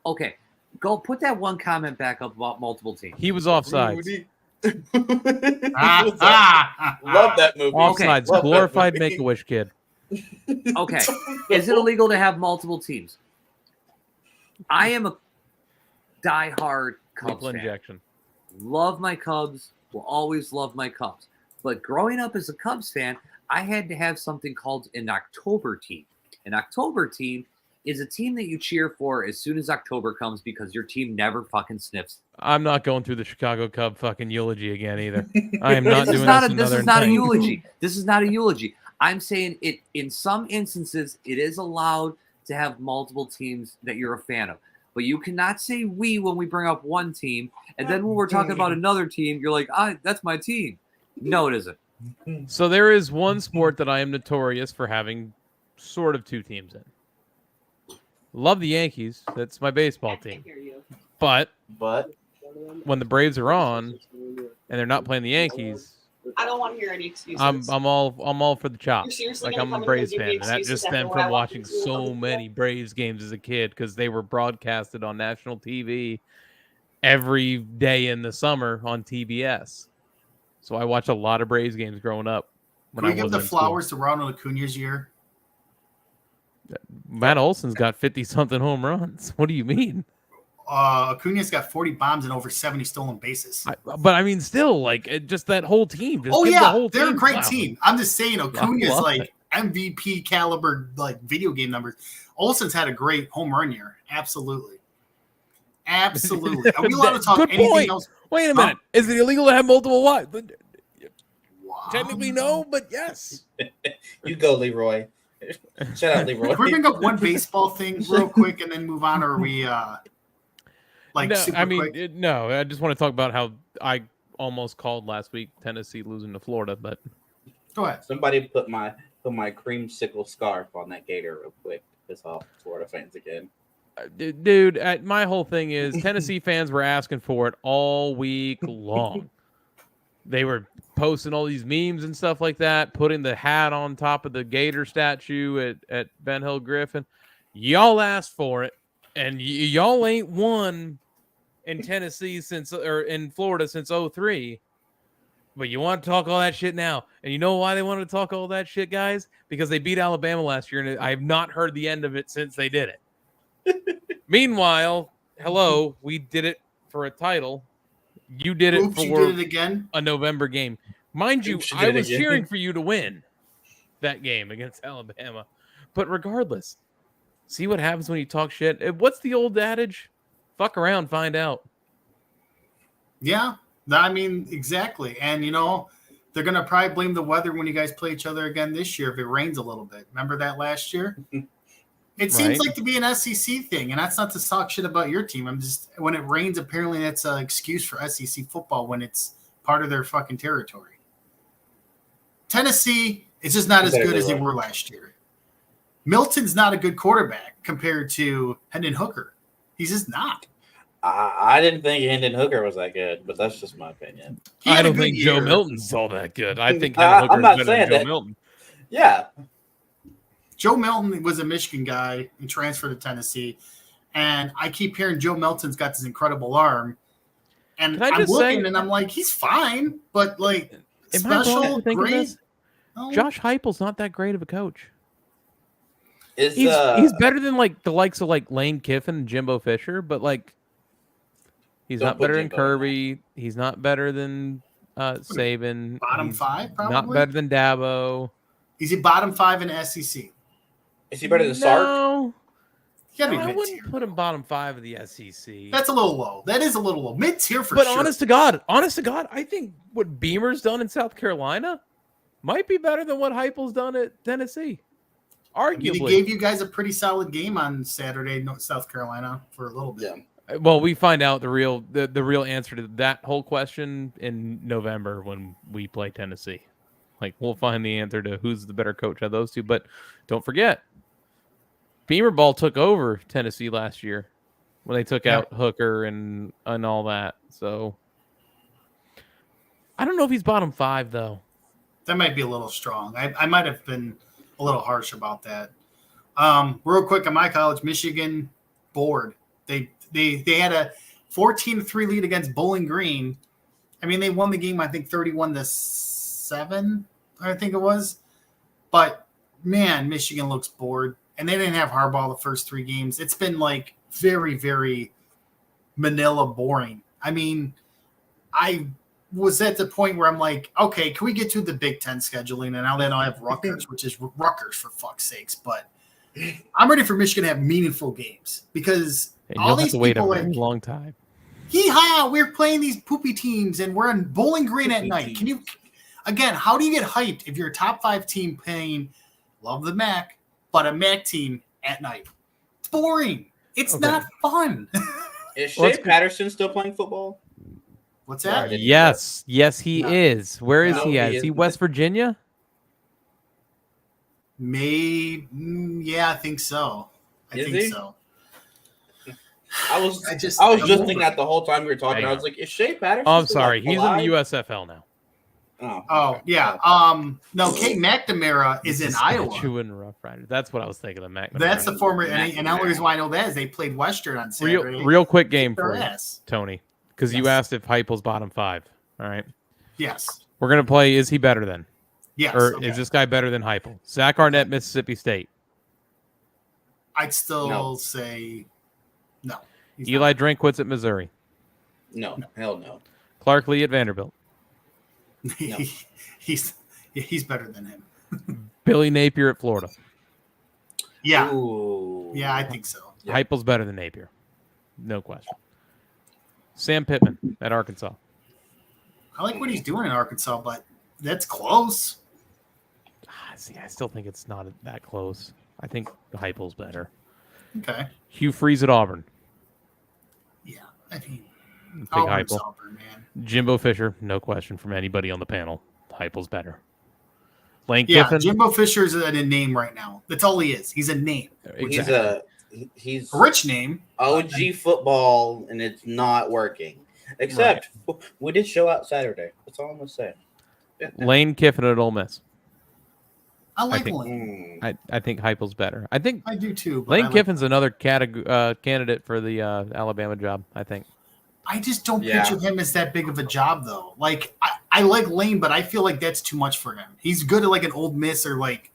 Okay. Go put that one comment back up about multiple teams. He was offsides. Rudy. Ah. Love that movie. Okay. Offsides. Love that Glorified movie. Make-A-Wish kid. Okay. Is it illegal to have multiple teams? I am a diehard Cubs Lethal fan. injection. Love my Cubs. Will always love my Cubs. But growing up as a Cubs fan, I had to have something called an October team. An October team is a team that you cheer for as soon as October comes because your team never fucking sniffs. I'm not going through the Chicago Cub fucking eulogy again either. I am not This doing is not this a another this is not a night. eulogy. This is not a eulogy. I'm saying it in some instances it is allowed to have multiple teams that you're a fan of. But you cannot say we when we bring up one team, and then when we're talking about another team, you're like, that's my team. No, it isn't. So there is one sport that I am notorious for having sort of two teams in. Love the Yankees. That's my baseball team. But But when the Braves are on and they're not playing the Yankees, I don't want to hear any excuses. I'm all for the chop. You're seriously Like gonna I'm a come in here and Braves give me fan, and that excuses just after stemmed what I from walked watching into the so fucking many Braves games as a kid because they were broadcasted on national TV every day in the summer on TBS. So I watched a lot of Braves games growing up. When Can we I give was the in school. flowers to Ronald Acuna's year? Matt Olson's got 50-something home runs. What do you mean? Acuna's got 40 bombs and over 70 stolen bases. But I mean, still, like, just that whole team. Just Oh give the yeah, whole they're a team great flowers. team. I'm just saying, Acuna's love like it. MVP caliber, like video game numbers. Olsen's had a great home run year. Absolutely. Are we allowed to talk Good anything point. else? Wait a Huh? minute. Is it illegal to have multiple wives? Wow. Technically, no, but yes. you go, Leroy. Shout out, Leroy. Can we bring up one baseball thing real quick and then move on, or are we like No, super I mean, quick? no. I just want to talk about how I almost called last week Tennessee losing to Florida, but Go ahead. Somebody put my creamsicle scarf on that gator real quick. Piss off Florida fans again. dude, my whole thing is Tennessee fans were asking for it all week long. They were posting all these memes and stuff like that, putting the hat on top of the gator statue at Ben Hill Griffin. Y'all asked for it, and y'all ain't won in Tennessee or in Florida since 2003. But you want to talk all that shit now. And you know why they wanted to talk all that shit, guys? Because they beat Alabama last year, and I have not heard the end of it since they did it. Meanwhile, hello, we did it for a title. You did it Oops, for you did it again. a November game. Mind you, Oops, you I did it was again. cheering for you to win that game against Alabama. But regardless, see what happens when you talk shit. What's the old adage? Fuck around, find out. Yeah, I mean, exactly. And, you know, they're going to probably blame the weather when you guys play each other again this year if it rains a little bit. Remember that last year? It seems Right. like to be an SEC thing, and that's not to talk shit about your team. I'm just, when it rains, apparently that's an excuse for SEC football when it's part of their fucking territory. Tennessee is just not as good as they were last year. Milton's not a good quarterback compared to Hendon Hooker. He's just not. I didn't think Hendon Hooker was that good, but that's just my opinion. He I had a don't good think Joe year. Milton's all that good. I think I'm Hooker's not better saying than Joe that. Milton. Yeah. Joe Milton was a Michigan guy and transferred to Tennessee. And I keep hearing Joe Milton's got this incredible arm. And Can I I'm just looking say- and I'm like, he's fine, but like Am I wrong special, for thinking great. this? No. Josh Heupel's not that great of a coach. Is He's better than like the likes of like Lane Kiffin and Jimbo Fisher, but like he's Don't not put better than Jimbo in Kirby. He's not better than Saban. Bottom He's 5, not probably? better than Dabo. Is he bottom 5 in the SEC? Is he better than Sark? No, He gotta be I mid-tier. wouldn't put him bottom 5 of the SEC. That's a little low. That is a little low. Mid-tier for But sure. honest to God, I think what Beamer's done in South Carolina might be better than what Heupel's done at Tennessee. I mean, he Arguably. gave you guys a pretty solid game on Saturday, South Carolina, for a little bit. Yeah. Well, we find out the real answer to that whole question in November when we play Tennessee. Like we'll find the answer to who's the better coach of those two. But don't forget, Beamer Ball took over Tennessee last year when they took out Hooker and all that. So I don't know if he's bottom 5 though. That might be a little strong. I might have been a little harsh about that. Real quick, on my college, Michigan board. They had a 14-3 lead against Bowling Green. I mean, they won the game, I think 31-7, I think it was. But man, Michigan looks bored. And they didn't have Harbaugh the first 3 games. It's been like very, very Manila boring. I mean, I was at the point where I'm like, okay, can we get to the Big Ten scheduling? And now they don't have Rutgers, which is Rutgers for fuck's sakes. But I'm ready for Michigan to have meaningful games because And all you'll have these to wait a people very like, long time. hee-haw, we're playing these poopy teams and we're in Bowling Green at night. Can you, again, how do you get hyped if you're a top 5 team playing, love the MAC, but a MAC team at night? It's boring. It's Okay. not fun. Is Well, Shea Patterson still playing football? What's Yeah, I that? didn't Yes, he No. is. Where is No, he at? he Is he isn't. West Virginia? Yeah, I think so. I Is think he? so. I was I just thinking that the whole time we were talking. Hang I on. was like, is Shea Patterson? Oh, I'm still sorry. He's in alive? the USFL now. Oh, okay. yeah. No, Kate McNamara is in Iowa. Saskatchewan Rough Rider. That's what I was thinking of. McNamara. That's the former, and the only McNamara. reason why I know that is they played Western on Saturday. real quick game Kicked their for you, ass. Tony, because you Yes. asked if Heupel's bottom 5. All right, Yes. we're gonna play. Is he better than, Yes. or okay. is this guy better than Heupel? Zach Arnett, Mississippi State. I'd still No. say no. He's Eli Drinkwitz at Missouri. No, hell no. Clark Lee at Vanderbilt. not. No. He's better than him. Billy Napier at Florida. Yeah. Ooh. Yeah, I think so. Yeah. Heupel's better than Napier, no question. Sam Pittman at Arkansas. I like what he's doing in Arkansas, but that's close. See, I still think it's not that close. I think Heupel's better. Okay. Hugh Freeze at Auburn. Yeah. I mean, Big Auburn's Heupel. Auburn, man. Jimbo Fisher, no question from anybody on the panel. Heupel's better. Lane Yeah, Kiffin. Jimbo Fisher's a name right now. That's all he is. He's a name. He's A rich name. OG football, and it's not working. Except we did show out Saturday. That's all I'm gonna say. Lane Kiffin at Ole Miss. I like think- Lane. I think Heupel's better. I think I do too. But Lane I like- Kiffin's another candidate for the Alabama job. I think. I just don't Yeah. picture him as that big of a job, though. Like, I like Lane, but I feel like that's too much for him. He's good at like an Old Miss or like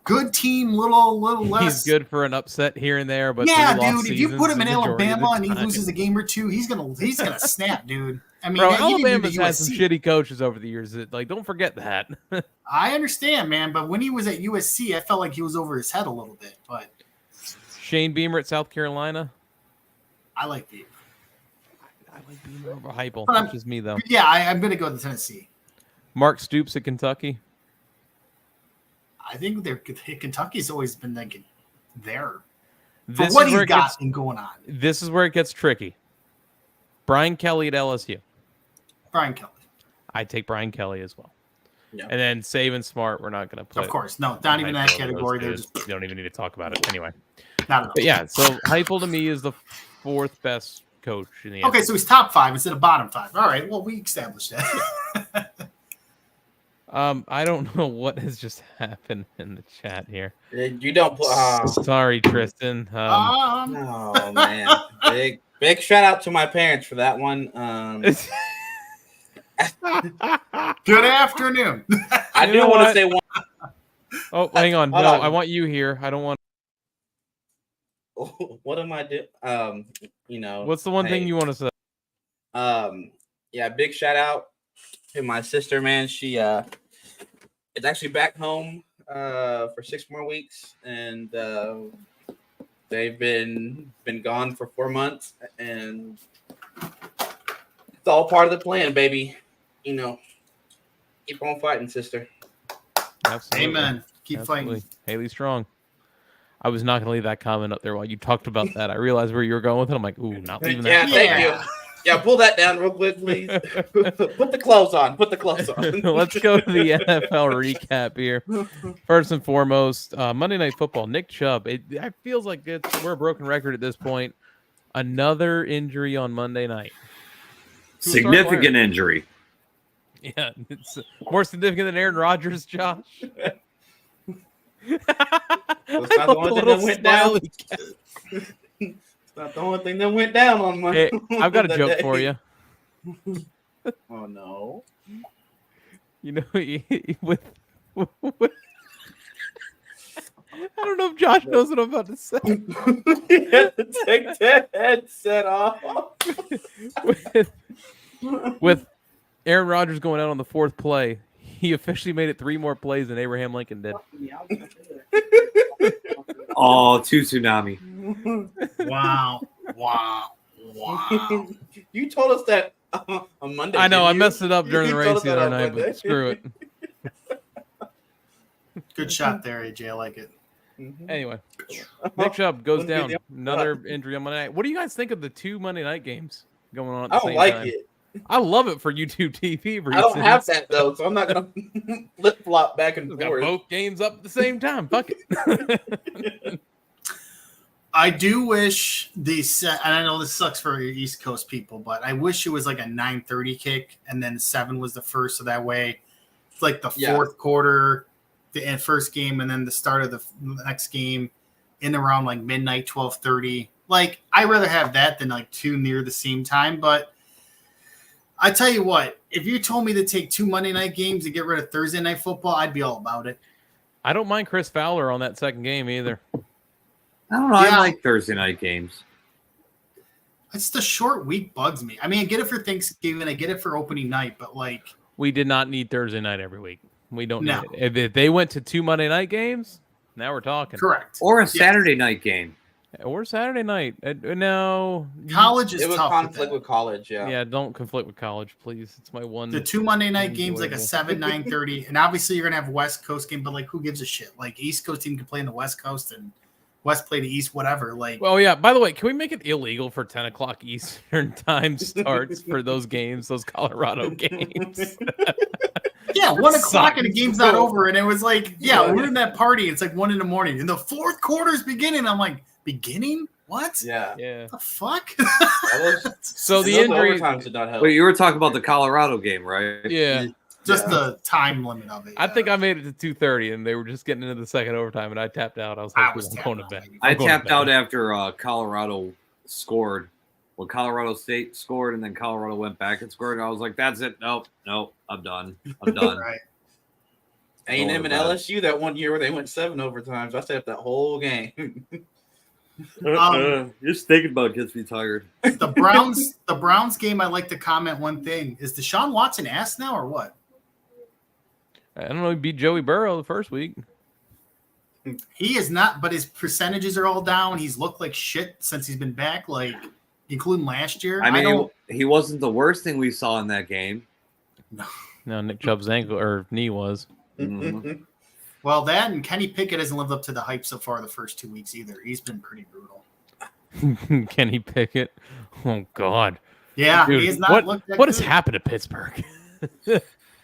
good team, little less. He's good for an upset here and there, but yeah, 3 lost dude. If you put seasons him in the majority of the Alabama and he time. loses a game or two, he's gonna snap, dude. I mean, Bro, he didn't do Alabama's the had some USC. shitty coaches over the years. Like, don't forget that. I understand, man, but when he was at USC, I felt like he was over his head a little bit. But Shane Beamer at South Carolina. I like the. I like Beamer over Heupel. But That's just me, though. Yeah, I'm gonna go to Tennessee. Mark Stoops at Kentucky. I think Kentucky's always been like there for This what is where he's it got gets. going on. This is where it gets tricky. Brian Kelly at LSU. Brian Kelly, I take Brian Kelly as well. Yeah. And then Saban Smart, we're not going to put. of course, no, not even in that Heupel over category. those They're two. just You don't even need to talk about it anyway. not enough. But yeah, so Heupel to me is the 4th best coach in the Okay, NFL. so he's top 5 instead of bottom 5. All right, well, we established that. I don't know what has just happened in the chat here. You don't put. Sorry, Tristan. Oh man, big shout out to my parents for that one. Good afternoon. I You do know want to what? say one. Oh, hang on. Hold No, on. I want you here. I don't want. What am I doing? What's the one thing hey, you want to say? Yeah, big shout out to my sister, man. She is actually back home for 6 more weeks, and they've been gone for 4 months, and it's all part of the plan, baby. Keep on fighting, sister. Absolutely. Amen. Keep Absolutely. fighting. Haley Strong. I was not going to leave that comment up there while you talked about that. I realized where you were going with it. I'm like, ooh, not leaving Yeah, that. thank you. Yeah, pull that down real quick, please. Put the clothes on. Put the clothes on. Let's go to the NFL recap here. First and foremost, Monday Night Football. Nick Chubb. It feels like we're a broken record at this point. Another injury on Monday night. Significant injury. Yeah, it's more significant than Aaron Rodgers, Josh. That's not the only thing that went down. It's not the only thing that went down on my. Hey, I've got a that joke day. for you. Oh no! You know, with I don't know if Josh knows what I'm about to say. Take that headset off. with Aaron Rodgers going out on the 4th play, he officially made it 3 more plays than Abraham Lincoln did. Oh, 2 tsunami. Wow. You told us that on Monday. I know I didn't you? messed it up during the You told race us the that other on night, Monday. but screw it. Good shot there, AJ. I like it. Anyway, Nick Chubb goes Wouldn't be down. the- Another injury on Monday night. What do you guys think of the 2 Monday night games going on at the I don't same like time? it. I love it for YouTube TV. I don't have that though, so I'm not gonna flip flop back and Got forth. both games up at the same time. Fuck it. I do wish they set, and I know this sucks for your East Coast people, but I wish it was like a 9:30 kick, and then 7 was the first, so that way it's like the 4th quarter, the first game, and then the start of the next game in around like midnight, 12:30. Like, I'd rather have that than like 2 near the same time. But I tell you what, if you told me to take 2 Monday night games and get rid of Thursday night football, I'd be all about it. I don't mind Chris Fowler on that second game either. I don't know. Yeah. I like Thursday night games. It's the short week bugs me. I mean, I get it for Thanksgiving, I get it for opening night, but like, We did not need Thursday night every week. We don't No. need it. If they went to 2 Monday night games, now we're talking. correct. Or a Yes. Saturday night game. Or Saturday night. No. College is It was tough. conflict with college, yeah. Yeah, don't conflict with college, please. It's my one. The 2 Monday night games, like a Enjoyable. 7, 9:30, and obviously you're gonna have West Coast game, but like, who gives a shit? Like, East Coast team can play in the West Coast and West play the East, whatever. Like, Well, yeah. By the way, can we make it illegal for 10 o'clock Eastern time starts for those games, those Colorado games? yeah, 1 o'clock Sucks. and the game's not over, and it was like, yeah, we're in that party. It's like 1 a.m, and the 4th quarter's beginning. I'm like, beginning? What? Yeah. Yeah. The fuck? That was, So the those injury. overtimes did not help. Wait, you were talking about the Colorado game, right? Yeah. Just Yeah. the time limit of it. I think I made it to 2:30, and they were just getting into the second overtime, and I tapped out. I was like, I was I'm going to tapped bed. out. I I'm going to tapped bed. out after Colorado scored. Well, Colorado State scored, and then Colorado went back and scored. And I was like, "That's it. Nope, I'm done. I'm done." Right. A&M and LSU that one year where they went 7 overtimes. I stayed up that whole game. Just thinking about it gets me tired. The Browns game. I like to comment one thing: is Deshaun Watson ass now or what? I don't know. He beat Joey Burrow the first week. He is not, but his percentages are all down. He's looked like shit since he's been back, like including last year. I mean, he wasn't the worst thing we saw in that game. No, Nick Chubb's ankle or knee was. Mhm. Well, that and Kenny Pickett hasn't lived up to the hype so far the first 2 weeks either. He's been pretty brutal. Kenny Pickett. Oh God. Yeah, Dude, he has not looked that what good. has happened to Pittsburgh?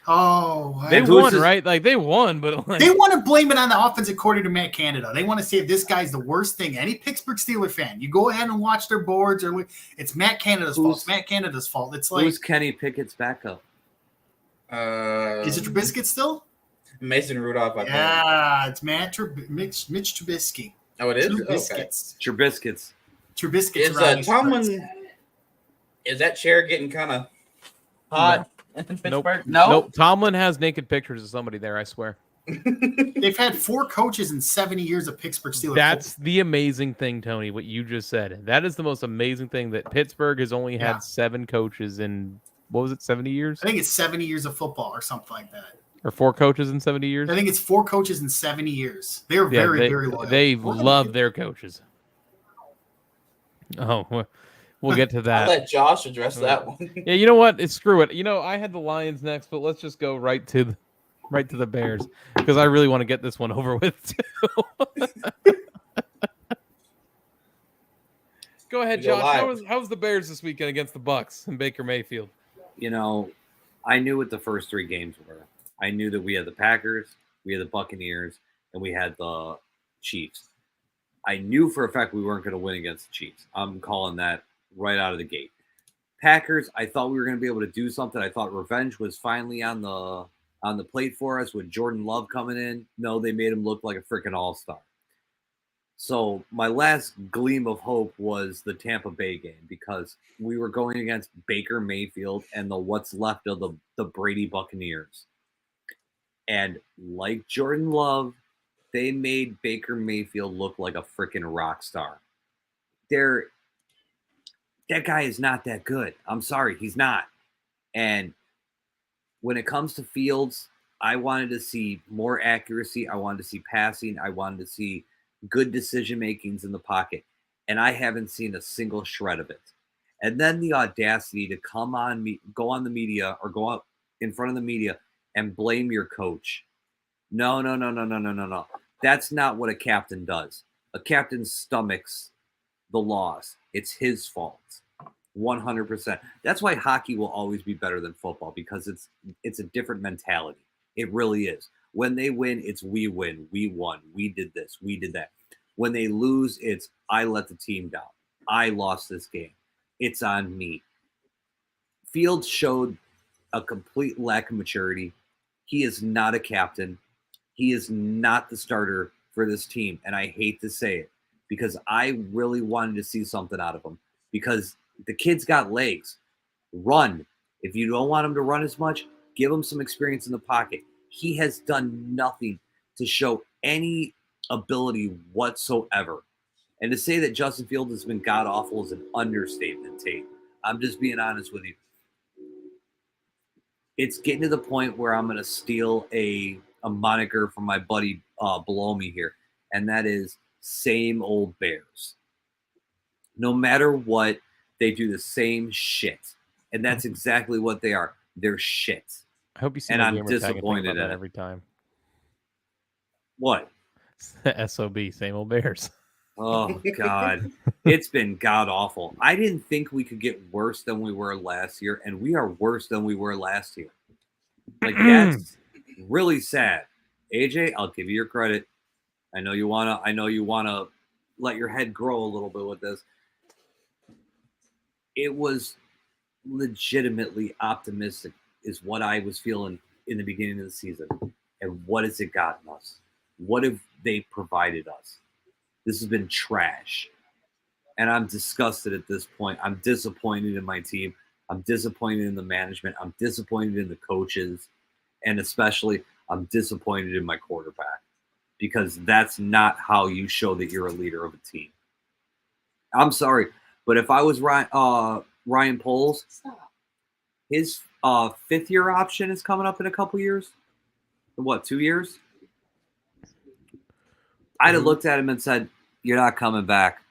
Oh, They who's won, this- right? Like they won, but like, they want to blame it on the offensive coordinator, Matt Canada. They want to say this guy's the worst thing. Any Pittsburgh Steeler fan, you go ahead and watch their boards, or it's Matt Canada's fault. It's Matt Canada's fault. It's like, Who's Kenny Pickett's backup? is it Trubisky still? Mason Rudolph, I believe. Yeah, it's Mitch Trubisky. Oh, it is? Trubiscuits. Trubiscuits. Trubisky's Is Tomlin, is that chair getting kind of hot in Pittsburgh? No. Nope. Tomlin has naked pictures of somebody there. I swear. They've had 4 coaches in 70 years of Pittsburgh Steelers. That's the amazing thing, Tony. What you just said. That is the most amazing thing that Pittsburgh has only had 7 coaches in what was it, 70 years? I think it's 70 years of football or something like that. Or 4 coaches in 70 years? I think it's 4 coaches in 70 years. They're very loyal. They love their coaches. Oh, we'll get to that. I'll let Josh address that one. Yeah, you know what? Screw it. You know, I had the Lions next, but let's just go right to the Bears because I really want to get this one over with too. Go ahead, Josh. How's the Bears this weekend against the Bucks and Baker Mayfield? You know, I knew what the first 3 games were. I knew that we had the Packers, we had the Buccaneers, and we had the Chiefs. I knew for a fact we weren't going to win against the Chiefs. I'm calling that right out of the gate. Packers, I thought we were going to be able to do something. I thought revenge was finally on the plate for us with Jordan Love coming in. No, they made him look like a freaking all-star. So my last gleam of hope was the Tampa Bay game because we were going against Baker Mayfield and the what's left of the Brady Buccaneers. And like Jordan Love, they made Baker Mayfield look like a freaking rock star. That guy is not that good. I'm sorry, he's not. And when it comes to Fields, I wanted to see more accuracy. I wanted to see passing. I wanted to see good decision makings in the pocket. And I haven't seen a single shred of it. And then the audacity to go on the media or go out in front of the media and blame your coach. No. That's not what a captain does. A captain stomachs the loss. It's his fault. 100%. That's why hockey will always be better than football because it's a different mentality. It really is. When they win, it's we win. We won. We did this. We did that. When they lose, it's I let the team down. I lost this game. It's on me. Fields showed a complete lack of maturity. He is not a captain. He is not the starter for this team. And I hate to say it because I really wanted to see something out of him because the kid's got legs. Run. If you don't want him to run as much, give him some experience in the pocket. He has done nothing to show any ability whatsoever. And to say that Justin Fields has been god-awful is an understatement, Tate. I'm just being honest with you. It's getting to the point where I'm going to steal a moniker from my buddy below me here, and that is same old Bears. No matter what, they do the same shit. And that's exactly what they are. They're shit. I hope you see and my I'm gamer tag and think disappointed about that in it. every time. What? SOB, same old Bears. Oh, God. It's been god-awful. I didn't think we could get worse than we were last year, and we are worse than we were last year. Like, that's really sad. AJ, I'll give you your credit. I know you wanna let your head grow a little bit with this. It was legitimately optimistic is what I was feeling in the beginning of the season. And what has it gotten us? What have they provided us? This has been trash. And I'm disgusted at this point. I'm disappointed in my team. I'm disappointed in the management. I'm disappointed in the coaches. And especially, I'm disappointed in my quarterback because that's not how you show that you're a leader of a team. I'm sorry, but if I was Ryan Poles, Stop. his 5th-year option is coming up in a couple years. What, 2 years? I'd have looked at him and said, "You're not coming back.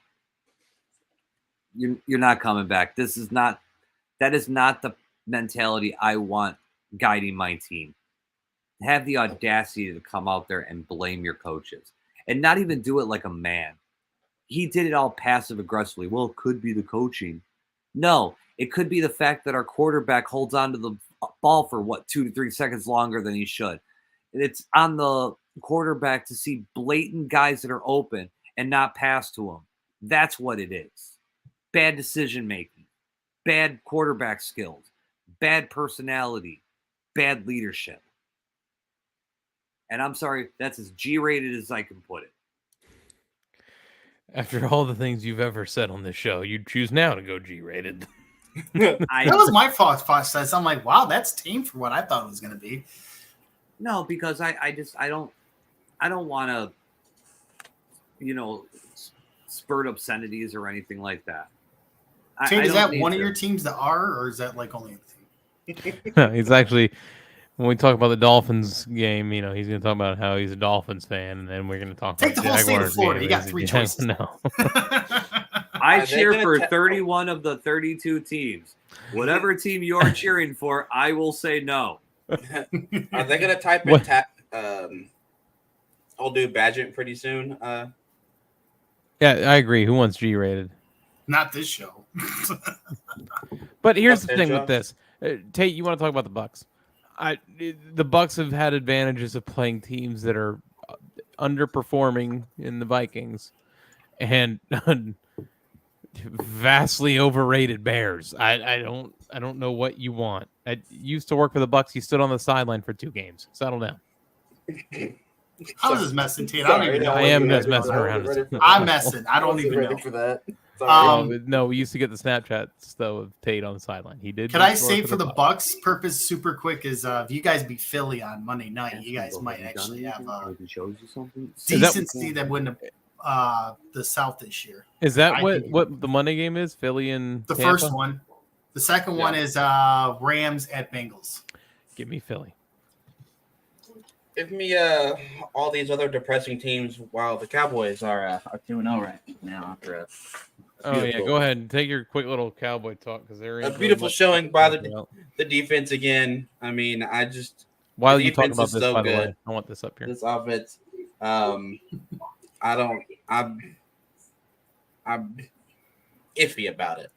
You're not coming back. That is not the mentality I want guiding my team. Have the audacity to come out there and blame your coaches and not even do it like a man." He did it all passive aggressively. Well, it could be the coaching. No, it could be the fact that our quarterback holds on to the ball for 2 to 3 seconds longer than he should. It's on the quarterback to see blatant guys that are open and not pass to them. That's what it is. Bad decision making, bad quarterback skills, bad personality, bad leadership. And I'm sorry, that's as G-rated as I can put it. After all the things you've ever said on this show, you choose now to go G-rated. That was my thought process. I'm like, wow, that's tame for what I thought it was going to be. No, because I don't want to, spurt obscenities or anything like that. Tate, is don't that need one of to. your teams that are, or is that like only a team? He's actually, when we talk about the Dolphins game, he's going to talk about how he's a Dolphins fan, and then we're going to talk Take about the whole state of Jaguars Florida. game. You got 3 choices. No. I They're cheer gonna for ta- 31 of the 32 teams. Whatever team you're cheering for, I will say no. Are they gonna type in What? I'll do Badgett pretty soon. Yeah, I agree. Who wants G-rated? Not this show. But here's the Okay, thing Joe. with this. Tate, you want to talk about the Bucks? The Bucks have had advantages of playing teams that are underperforming in the Vikings and vastly overrated Bears. I don't know what you want. I used to work for the Bucks. You stood on the sideline for 2 games. Settle down. I was just messing, Tate. I don't even know. I am just messing around. I'm messing. I don't even know. for that. No, we used to get the Snapchats though of Tate on the sideline. He did. Can I say for the Bucks purpose, super quick, is if you guys beat Philly on Monday night, you guys might actually have decency that win the South this year. Is that I what think- what the Monday game is? Philly and The Tampa? first one. The second one is Rams at Bengals. Give me Philly. Give me all these other depressing teams while the Cowboys are 2-0 right now after Oh yeah, beautiful- go ahead and take your quick little Cowboy talk because they're a beautiful showing by the defense again. I mean, While the you talk defense about is this, so by the way, good. I want this up here. this offense. I'm iffy about it.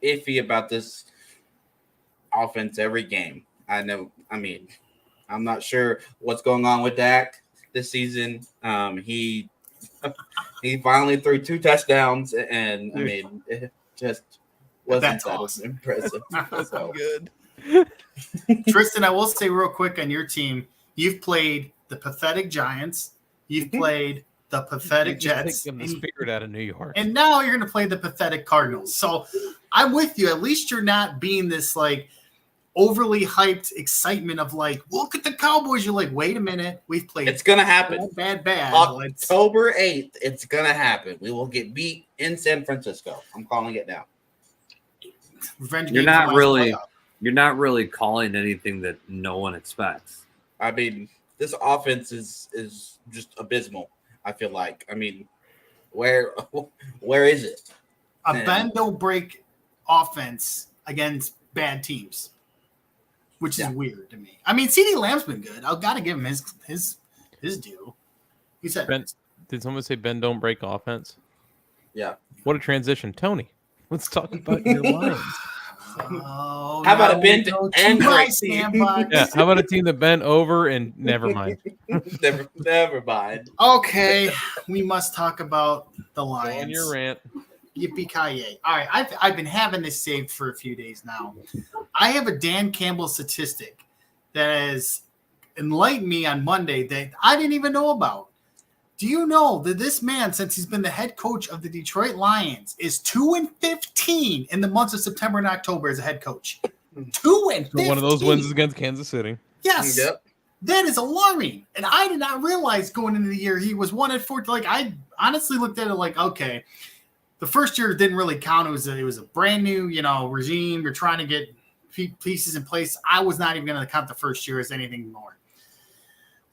Iffy about this offense every game. I'm not sure what's going on with Dak this season. He finally threw 2 touchdowns, and I mean, it just wasn't That's that awesome. impressive. So, Good. Tristan, I will say real quick on your team, you've played the pathetic Giants, you've played the pathetic Jets, Take the spirit out of New York. and now you're going to play the pathetic Cardinals. So I'm with you. At least you're not being this like overly hyped excitement of like, look at the Cowboys. You're like, wait a minute, we've played it's gonna happen. bad. Let's- October 8th, it's gonna happen. We will get beat in San Francisco. I'm calling it now. Revenge You're game not for last really- playoff. You're not really calling anything that no one expects. I mean, this offense is just abysmal. I feel like. I mean, where is it? A bend don't break offense against bad teams, which is weird to me. I mean, CeeDee Lamb's been good. I've got to give him his due. He said, Ben, did someone say Ben don't break offense? Yeah. What a transition, Tony. Let's talk about your lines. oh, How about now a bend we go to and my break? sandbox. Yeah, how about a team that bent over and never mind. Never mind. Okay, we must talk about the Go Lions. on your rant. Yippee-ki-yay. All right, I've been having this saved for a few days now. I have a Dan Campbell statistic that has enlightened me on Monday that I didn't even know about. Do you know that this man, since he's been the head coach of the Detroit Lions, is 2-15 in the months of September and October as a head coach? 2-15. So one of those wins is against Kansas City. Yes. Yep. That is alarming. And I did not realize going into the year he was 1-14. Like, I honestly looked at it like, okay, the first year didn't really count. It was a brand new, regime. You're trying to get pieces in place. I was not even going to count the first year as anything more.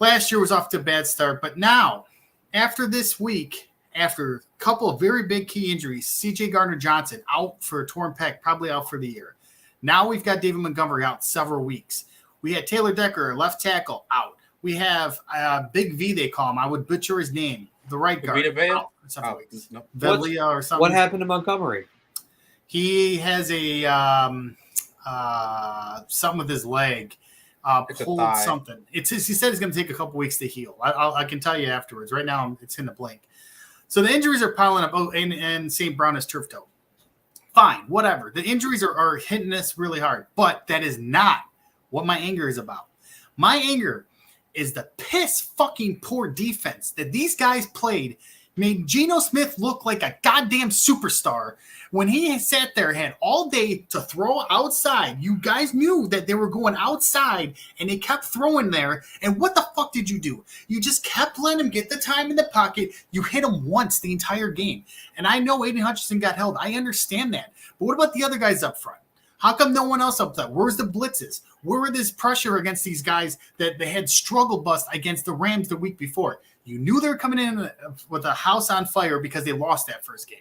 Last year was off to a bad start. But now, after this week, after a couple of very big key injuries, C.J. Gardner-Johnson out for a torn pec, probably out for the year. Now we've got David Montgomery out several weeks. We had Taylor Decker, left tackle, out. We have Big V, they call him. I would butcher his name. The right guard. Vita Velia or something. What happened to Montgomery? He has a something with his leg. Pulled something. He said it's going to take a couple weeks to heal. I can tell you afterwards. Right now, it's in the blank. So the injuries are piling up. Oh, and St. Brown has turf toe. Fine, whatever. The injuries are hitting us really hard. But that is not what my anger is about. My anger is the piss fucking poor defense that these guys played made Geno Smith look like a goddamn superstar when he sat there, had all day to throw outside. You guys knew that they were going outside and they kept throwing there. And what the fuck did you do? You just kept letting him get the time in the pocket. You hit him once the entire game. And I know Aiden Hutchinson got held. I understand that. But what about the other guys up front? How come no one else up there? Where's the blitzes? Where were this pressure against these guys that they had struggle bust against the Rams the week before? You knew they were coming in with a house on fire because they lost that first game.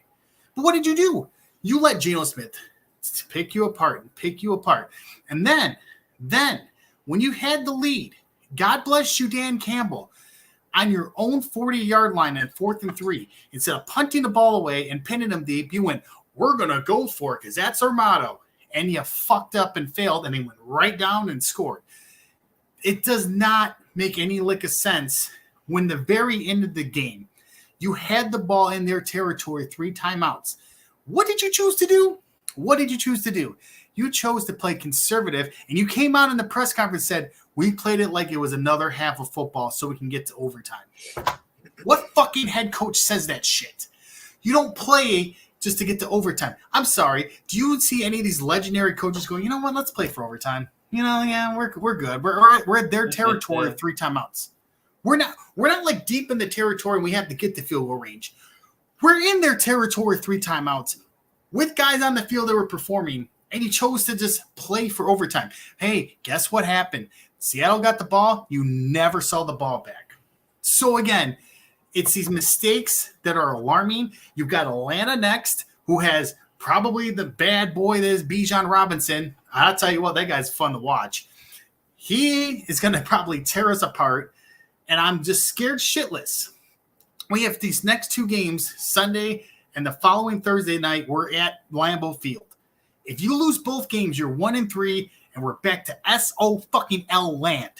But what did you do? You let Geno Smith pick you apart. And then when you had the lead, God bless you, Dan Campbell, on your own 40-yard line at 4th and 3, instead of punting the ball away and pinning them deep, you went, we're going to go for it because that's our motto. And you fucked up and failed, and he went right down and scored. It does not make any lick of sense when the very end of the game, you had the ball in their territory 3 timeouts. What did you choose to do? You chose to play conservative, and you came out in the press conference and said, we played it like it was another half of football so we can get to overtime. What fucking head coach says that shit? You don't play just to get to overtime. I'm sorry. Do you see any of these legendary coaches going, you know what, let's play for overtime? We're good. We're at their territory of 3 timeouts. We're not like deep in the territory and we have to get the field goal range. We're in their territory 3 timeouts with guys on the field that were performing, and you chose to just play for overtime. Hey, guess what happened? Seattle got the ball. You never saw the ball back. So again, it's these mistakes that are alarming. You've got Atlanta next, who has probably the bad boy that is Bijan Robinson. I'll tell you what, that guy's fun to watch. He is going to probably tear us apart, and I'm just scared shitless. We have these next 2 games, Sunday and the following Thursday night, we're at Lambeau Field. If you lose both games, you're 1-3, and we're back to SO-fucking-L land.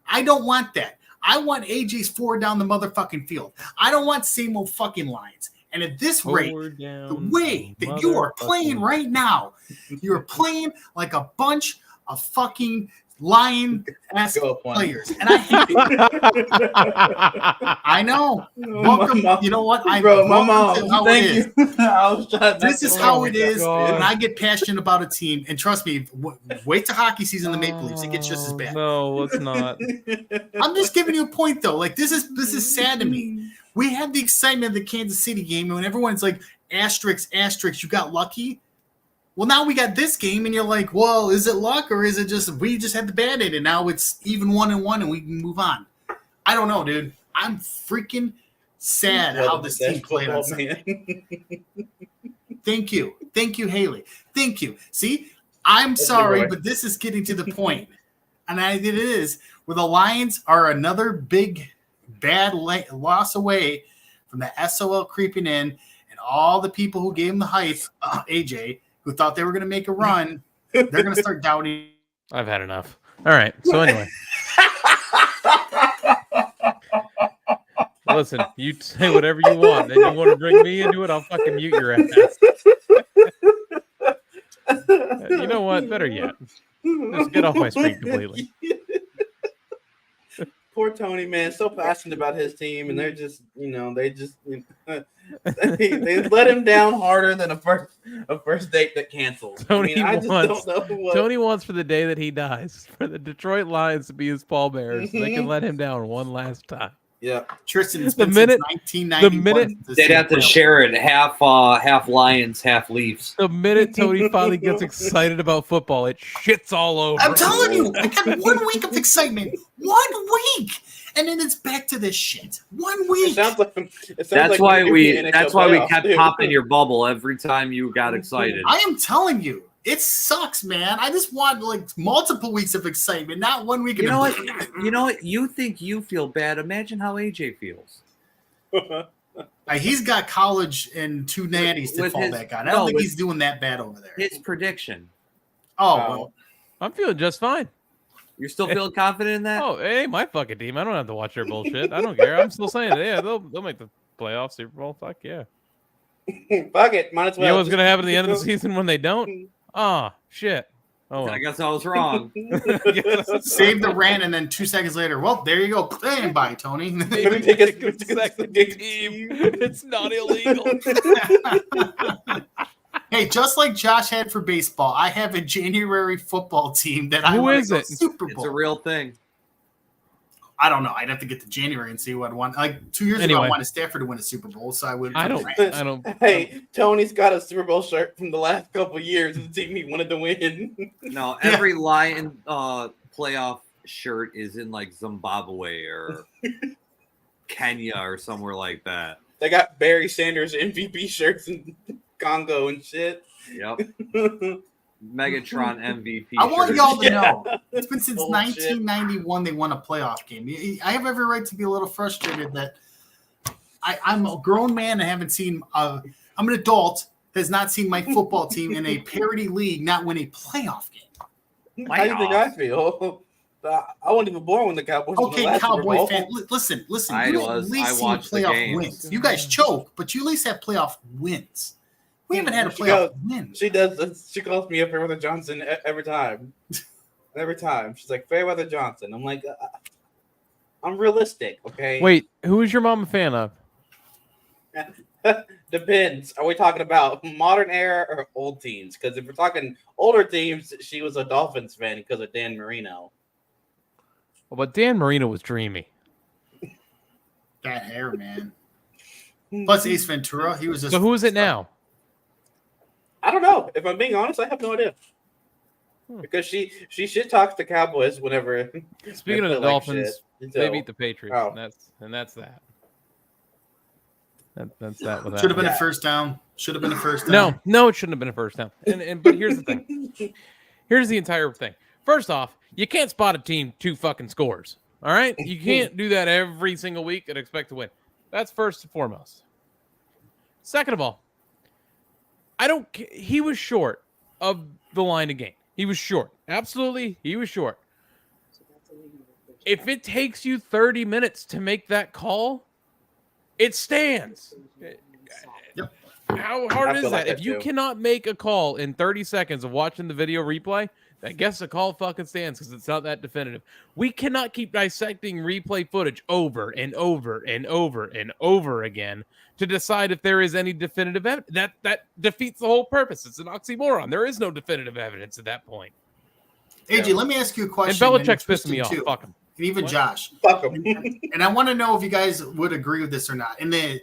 I don't want that. I want AJ's 4 down the motherfucking field. I don't want same old fucking Lions. And at this rate, the way that you are playing right now, you're playing like a bunch of fucking Lion-esque players. And I hate it. I know. Welcome. You know what? My mom. Thank you. This is how it is when I get passionate about a team. And trust me, wait till hockey season, the Maple Leafs. It gets just as bad. No, it's not. I'm just giving you a point, though. Like, this is sad to me. We had the excitement of the Kansas City game, and when everyone's like, asterisk, you got lucky. Well, now we got this game, and you're like, well, is it luck, or is it just we just had the bad end, and now it's even 1-1, and we can move on? I don't know, dude. I'm freaking sad how this team played on Sunday. Thank you, Haley. Thank you. See, I'm sorry, but this is getting to the point, and it is where the Lions are another big bad loss away from the SOL creeping in, and all the people who gave him the hype, AJ, who thought they were going to make a run, they're going to start doubting. I've had enough. All right. So anyway. Listen, you say whatever you want. Then you want to bring me into it, I'll fucking mute your ass. You know what? Better yet. Just get off my screen completely. Poor Tony, man, so passionate about his team, and they're just, they let him down harder than a first date that canceled. Tony I just wants- don't know what. Tony wants for the day that he dies for the Detroit Lions to be his pallbearers. So they can let him down one last time. Yeah, Tristan, it's The been minute- since 1991. They'd have to share it half Lions, half Leafs. The minute Tony finally gets excited about football, it shits all over. I'm telling you, I got 1 week of excitement. 1 week. And then it's back to this shit. 1 it week. sounds like That's why when we. you're in the That's NHL why we playoffs, kept too. popping your bubble every time you got excited. I am telling you, it sucks, man. I just want like multiple weeks of excitement, not 1 week. You know what? You know what? You think you feel bad? Imagine how AJ feels. He's got college and 2 natties to With fall his- back on. I no, don't think with- he's doing that bad over there. His prediction. Oh, Oh. well, I'm feeling just fine. You're still feeling confident in that? Oh, hey, my fucking team. I don't have to watch their bullshit. I don't care. I'm still saying it. Yeah, they'll make the playoffs, Super Bowl. Fuck yeah. Fuck it, might as well. You know what's gonna happen at the end of the season when they don't? Ah, shit. Oh, well. I guess I was wrong. save the rant, and then 2 seconds later, well, there you go. Hey, bye, Tony. Let me take a second second team. It's not illegal. Hey, just like Josh had for baseball, I have a January football team that I Who want is to go it? Super It's Bowl. a real thing. I don't know. I'd have to get to January and see what I want. Like 2 years ago, Anyway. I wanted Stafford to win a Super Bowl, so I would. I don't. Hey, Tony's got a Super Bowl shirt from the last couple of years of the team he wanted to win. No, every Lion playoff shirt is in like Zimbabwe or Kenya or somewhere like that. They got Barry Sanders MVP shirts in Congo and shit. Yep. Megatron MVP. I want shirt. y'all to Yeah. know it's been since Bullshit. 1991 they won a playoff game. I have every right to be a little frustrated that I'm a grown man and haven't seen. I'm an adult that has not seen my football team in a parity league not win a playoff game. How do you think I feel? I wasn't even born when the Cowboys won the Okay, last Super Cowboy Bowl. fan, listen. I You was. at least I seen watched the playoff games. wins. You guys choke, but you at least have playoff wins. We haven't had a She playoff goes- win. She does. She calls me a Fairweather Johnson every time. Every time she's like Fairweather Johnson. I'm like, I'm realistic, okay? Wait, who is your mom a fan of? Depends. Are we talking about modern era or old teams? Because if we're talking older teams, she was a Dolphins fan because of Dan Marino. Well, but Dan Marino was dreamy. That hair, man. Plus Ace Ventura, he was just. So who is it now? I don't know. If I'm being honest, I have no idea. Hmm. Because she shit talks the Cowboys whenever. Speaking of they the play like Dolphins, shit. they So, beat the Patriots, Oh. and that's that. That's that. With that Should have been one. a first down. Should have been a first down. No, it shouldn't have been a first down. And but here's the thing. Here's the entire thing. First off, you can't spot a team 2 fucking scores. All right, you can't do that every single week and expect to win. That's first and foremost. Second of all, he was short of the line of game. He was short. Absolutely, he was short. If it takes you 30 minutes to make that call, it stands. Yep. How hard I is feel like that? If that you too. cannot make a call in 30 seconds of watching the video replay, I guess the call fucking stands because it's not that definitive. We cannot keep dissecting replay footage over and over and over and over again to decide if there is any definitive evidence. That defeats the whole purpose. It's an oxymoron. There is no definitive evidence at that point. AJ, let me ask you a And question. Belichick's Tristan, pissing me off. too, Fuck him. and even What? Josh. Fuck 'em. And I want to know if you guys would agree with this or not. In the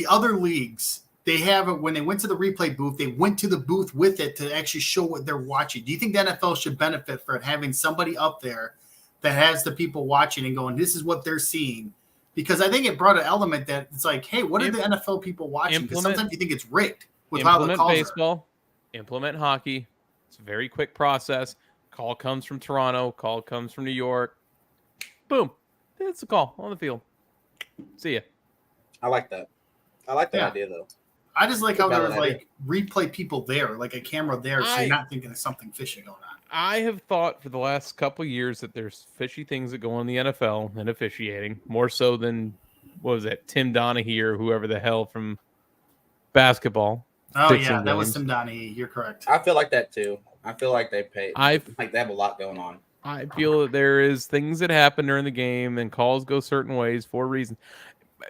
other leagues, they have it when they went to the replay booth. They went to the booth with it to actually show what they're watching. Do you think the NFL should benefit for having somebody up there that has the people watching and going, "This is what they're seeing"? Because I think it brought an element that it's like, "Hey, what are the NFL people watching?" Because Implement- sometimes you think it's rigged with how the Implement calls are. baseball, implement hockey. It's a very quick process. Call comes from Toronto. Call comes from New York. Boom. It's a call on the field. See ya. I like that. I like that Yeah. idea though. I just like how there was Valid like replay people there, like a camera there, so I- you're not thinking of something fishy going on. I have thought for the last couple of years that there's fishy things that go on in the NFL and officiating, more so than, what was it, Tim Donaghy or whoever the hell from basketball. Oh Fixing yeah, that was games. Tim Donaghy. You're correct. I feel like that too. I feel like they pay. I Like they have a lot going on. feel that there is things that happen during the game and calls go certain ways for a reason.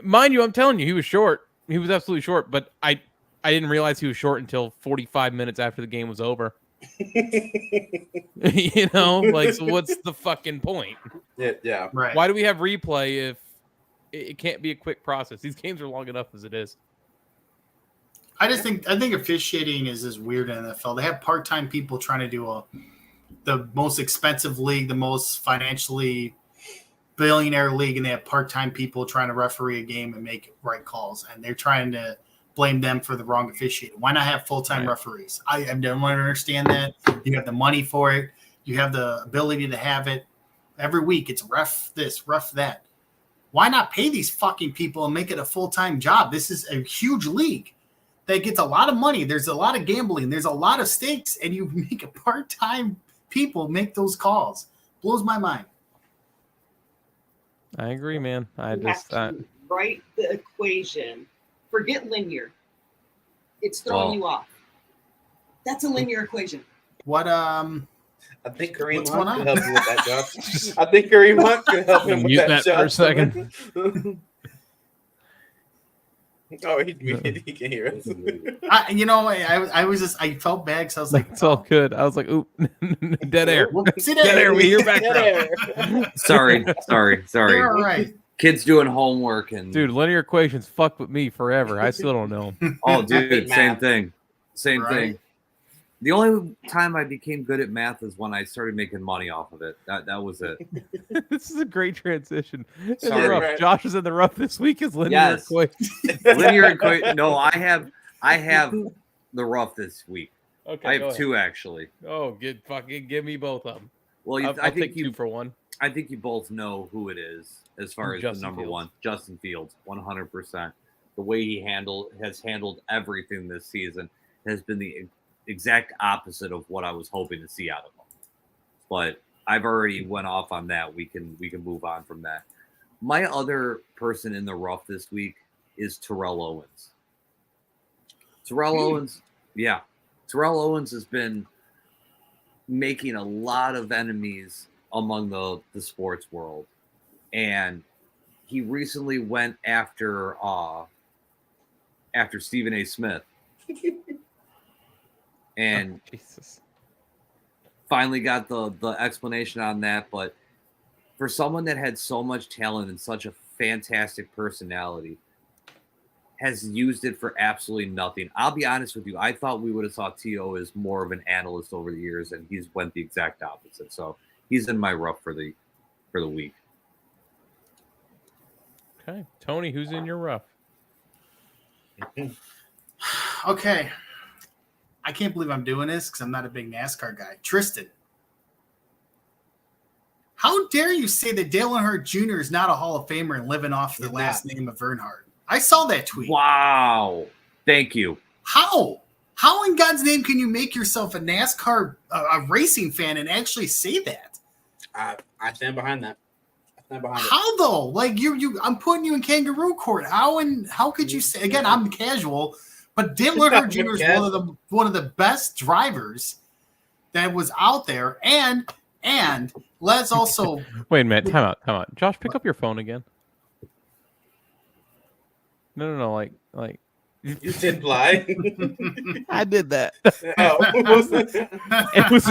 Mind you, I'm telling you, he was short. He was absolutely short, but I didn't realize he was short until 45 minutes after the game was over. You know, like, so what's the fucking point? Yeah. Right. Why do we have replay if it can't be a quick process? These games are long enough as it is. I think officiating is weird in the NFL. They have part-time people trying to do the most expensive league, the most financially billionaire league, and they have part-time people trying to referee a game and make right calls, and they're trying to blame them for the wrong officiating. Why not have full-time referees? I don't understand that. You have the money for it. You have the ability to have it every week. It's ref this, ref that. Why not pay these fucking people and make it a full-time job? This is a huge league that gets a lot of money. There's a lot of gambling. There's a lot of stakes, and you make a part-time people make those calls. Blows my mind. I agree, man. I You just have to write the equation. Forget linear. It's throwing you off. That's a linear equation. What I think Kareem What's Hunt going could on? help you with that, Josh. I think Kareem Hunt could help him with Mute that, that for a Josh. second. Oh, he can hear us. I felt bad because I was like, it's all good. I was like, "Oop, dead air, Whoopsie dead air." We hear back. Sorry. You're all right. Kids doing homework and Dude, linear equations fuck with me forever. I still don't know. oh, dude, same Math. thing. Same Right. thing. The only time I became good at math is when I started making money off of it. That was it. This is a great transition. In the Sorry. rough. Right. Josh is in the rough this week. Is linear Yes. equations. Linear equation. No, I have the rough this week. Okay, I go have ahead. 2 actually. Oh, give me both of them. Well, I'll I think take 2 for one. I think you both know who it is as far as Justin the number Fields. one, Justin Fields, 100%. The way he has handled everything this season has been the exact opposite of what I was hoping to see out of him. But I've already went off on that. We can move on from that. My other person in the rough this week is Terrell Owens. Terrell Owens has been making a lot of enemies among the sports world, and he recently went after Stephen A. Smith, and Jesus. finally got the explanation on that. But for someone that had so much talent and such a fantastic personality, has used it for absolutely nothing. I'll be honest with you. I thought we would have saw T.O. as more of an analyst over the years, and he's went the exact opposite. So he's in my rough for the week. Okay, Tony, who's in your rough? Okay. I can't believe I'm doing this because I'm not a big NASCAR guy. Tristan, how dare you say that Dale Earnhardt Jr. is not a Hall of Famer and living off the He's last not. name of Earnhardt? I saw that tweet. Wow. Thank you. How? How in God's name can you make yourself a NASCAR a racing fan and actually say that? I stand behind that. I stand behind it. How though? Like you I'm putting you in kangaroo court. How could you say again? I'm casual, but Dale Earnhardt Jr. is one of the best drivers that was out there, and let's also Wait a minute. Time out. Josh, pick up your phone again. No. Like You did lie. I did that. Oh. It was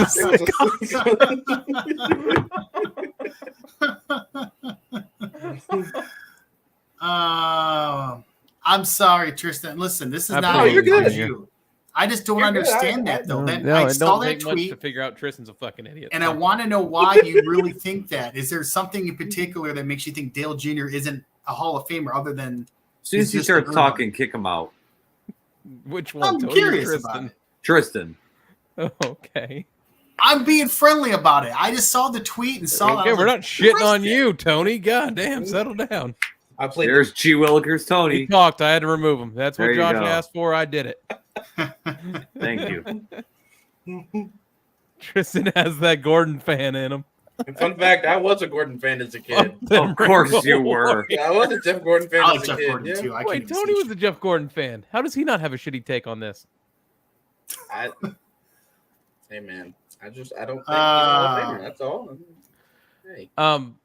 I'm sorry, Tristan. Listen, this is not Absolutely. you're good. you. I just don't You're good. understand that though. That No, I it saw don't that take much to tweet, figure out Tristan's a fucking idiot. and I So- want to know why you really think that. Is there something in particular that makes you think Dale Jr. isn't a Hall of Famer other than As soon as He's he just starts a talking, kick him out. Which one? I'm Tony or curious Tristan? about it. Tristan. Oh, okay. I'm being friendly about it. I just saw the tweet and saw. Okay, we're not shitting on you, Tony. God damn, settle down. I played. There's G. Willikers He Tony. talked. I had to remove him. That's what There you Josh go. asked for. I did it. Thank you. Tristan has that Gordon fan in him. Fun fact: I was a Gordon fan as a kid. Of course you were. Yeah, I was a Jeff Gordon fan I as like a Jeff kid. Gordon yeah. too. I Wait, can't Tony was a Jeff Gordon fan. How does he not have a shitty take on this? Hey man, I don't think he's a Hall of Famer. That's all. Hey.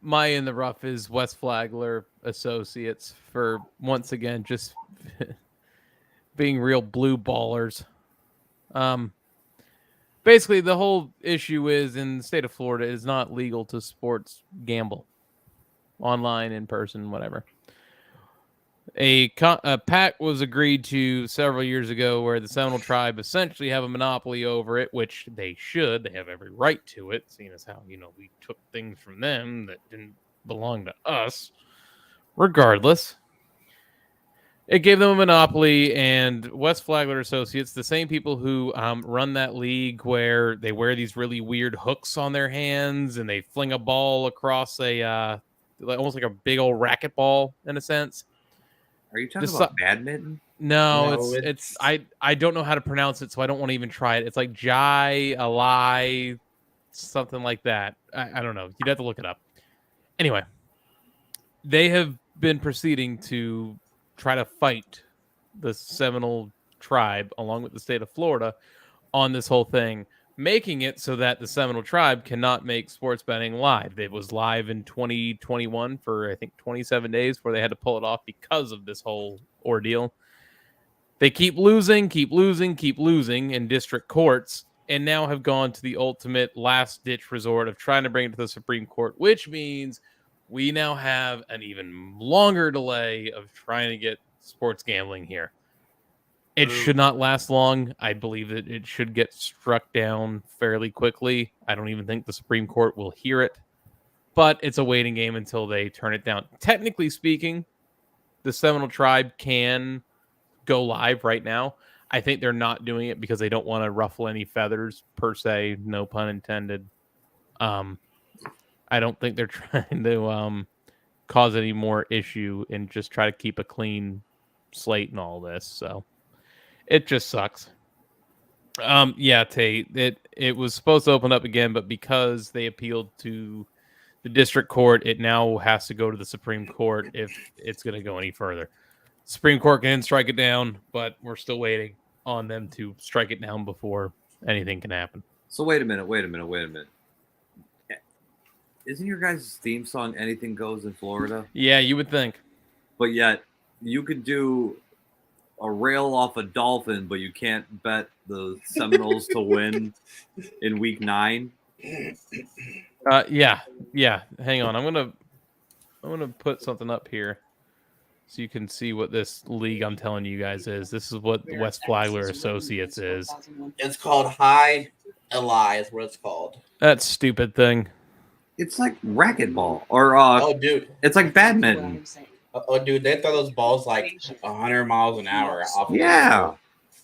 My in the rough is Wes Flagler Associates for once again just being real blue ballers. Basically, the whole issue is in the state of Florida, it is not legal to sports gamble online, in person, whatever. A pact was agreed to several years ago where the Seminole tribe essentially have a monopoly over it, which they should. They have every right to it, seeing as how, we took things from them that didn't belong to us. Regardless, it gave them a monopoly, and West Flagler Associates, the same people who run that league where they wear these really weird hooks on their hands and they fling a ball across almost like a big old racquetball in a sense. Are you talking about badminton? No, it's I don't know how to pronounce it, so I don't want to even try it. It's like Jai Alai, something like that. I don't know. You'd have to look it up. Anyway, they have been proceeding to try to fight the Seminole tribe along with the state of Florida on this whole thing, making it so that the Seminole tribe cannot make sports betting live. It was live in 2021 for, I think, 27 days before they had to pull it off because of this whole ordeal. They keep losing in district courts, and now have gone to the ultimate last-ditch resort of trying to bring it to the Supreme Court, which means we now have an even longer delay of trying to get sports gambling here. It should not last long. I believe that it should get struck down fairly quickly. I don't even think the Supreme Court will hear it, but it's a waiting game until they turn it down. Technically speaking, the Seminole tribe can go live right now. I think they're not doing it because they don't want to ruffle any feathers, per se, no pun intended. I don't think they're trying to cause any more issue and just try to keep a clean slate and all this. So it just sucks. Yeah, Tate, it was supposed to open up again, but because they appealed to the district court, it now has to go to the Supreme Court if it's going to go any further. Supreme Court can strike it down, but we're still waiting on them to strike it down before anything can happen. So wait a minute. Isn't your guys' theme song Anything Goes in Florida? Yeah, you would think. But yet, you could do a rail off a dolphin, but you can't bet the Seminoles to win in week 9. Yeah. Hang on, I'm gonna put something up here so you can see what this league I'm telling you guys is. This is what the West Flagler Associates is. It's called High Ally is what it's called. That stupid thing. It's like racquetball, or dude, it's like badminton. Oh, dude, they throw those balls like 100 miles an hour off. Yeah,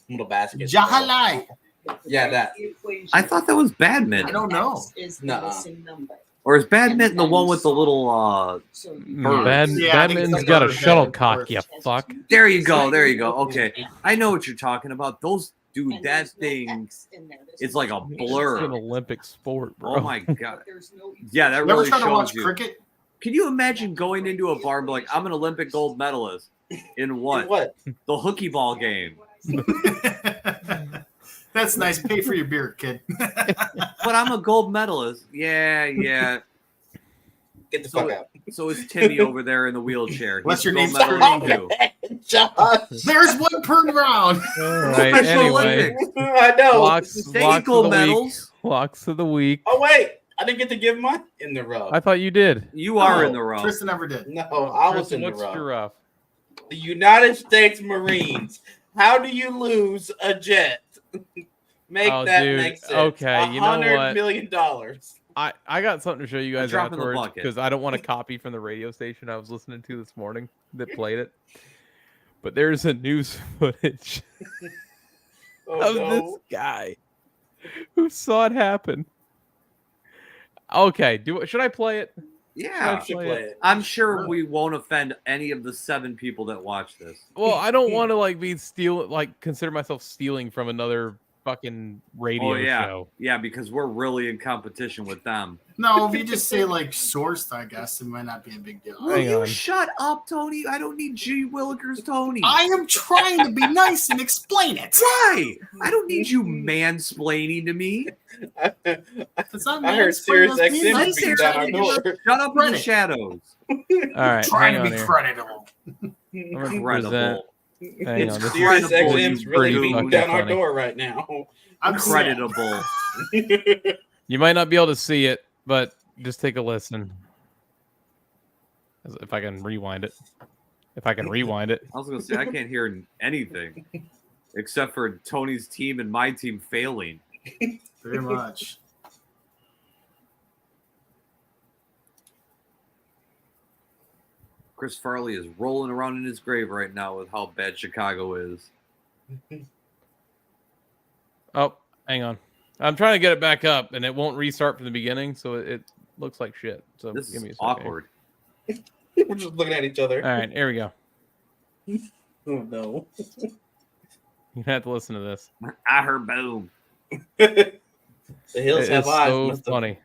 little baskets. Jahalai. Yeah, that. I thought that was badminton. I don't know. Or is badminton the one with the little badminton's got a shuttlecock, you fuck. There you go. Okay, I know what you're talking about. Those, dude, that thing is like a blur. It's an Olympic sport, bro. Oh my god. Yeah, that You ever really try to shows watch you. cricket? Can you imagine going into a bar and be like, I'm an Olympic gold medalist in what? The hooky ball game. That's nice. Pay for your beer, kid. But I'm a gold medalist. Yeah. Get the fuck out. So is Timmy over there in the wheelchair. What's your He's name? a gold medalist too. Josh. There's one per round. All right, Special anyway. Olympics. I know. Locks Stay of gold the week. medals. Locks of the week. Oh wait, I didn't get to give mine in the row. I thought you did. You are in the row. Tristan never did. No, I was Tristan, in the what's row. your rough? The United States Marines. How do you lose a jet? Make that make sense. Okay, you know what? $100 million. I got something to show you guys Drop in the afterwards bucket. because I don't want to copy from the radio station I was listening to this morning that played it. But there's a news footage of this guy who saw it happen. Okay, should I play it? Yeah. Should play it. I'm sure we won't offend any of the 7 people that watch this. Well, I don't want to consider myself stealing from another fucking radio show. Yeah, because we're really in competition with them. No, if you just say like sourced, I guess it might not be a big deal. Will Hang you on. shut up, Tony? I don't need G. Willikers, Tony. I am trying to be nice and explain it. Why? I don't need you mansplaining to me. It's not I heard mansplaining, Sirius it's being XM nice beat and down trying our to door. Shut up in the Credit. shadows. All right, trying hang to on be here. creditable. I'm gonna present. Incredible. Hang on, this Sirius is XM's really pretty beating fucking down our funny. door right now. I'm sad. Creditable. You might not be able to see it, but just take a listen. If I can rewind it. I was gonna say I can't hear anything except for Tony's team and my team failing. Very much. Chris Farley is rolling around in his grave right now with how bad Chicago is. Oh, hang on. I'm trying to get it back up, and it won't restart from the beginning, so it looks like shit. So This give me a is second. awkward. We're just looking at each other. All right, here we go. Oh no. You have to listen to this. I heard boom. The hills It have is eyes. so must have- funny.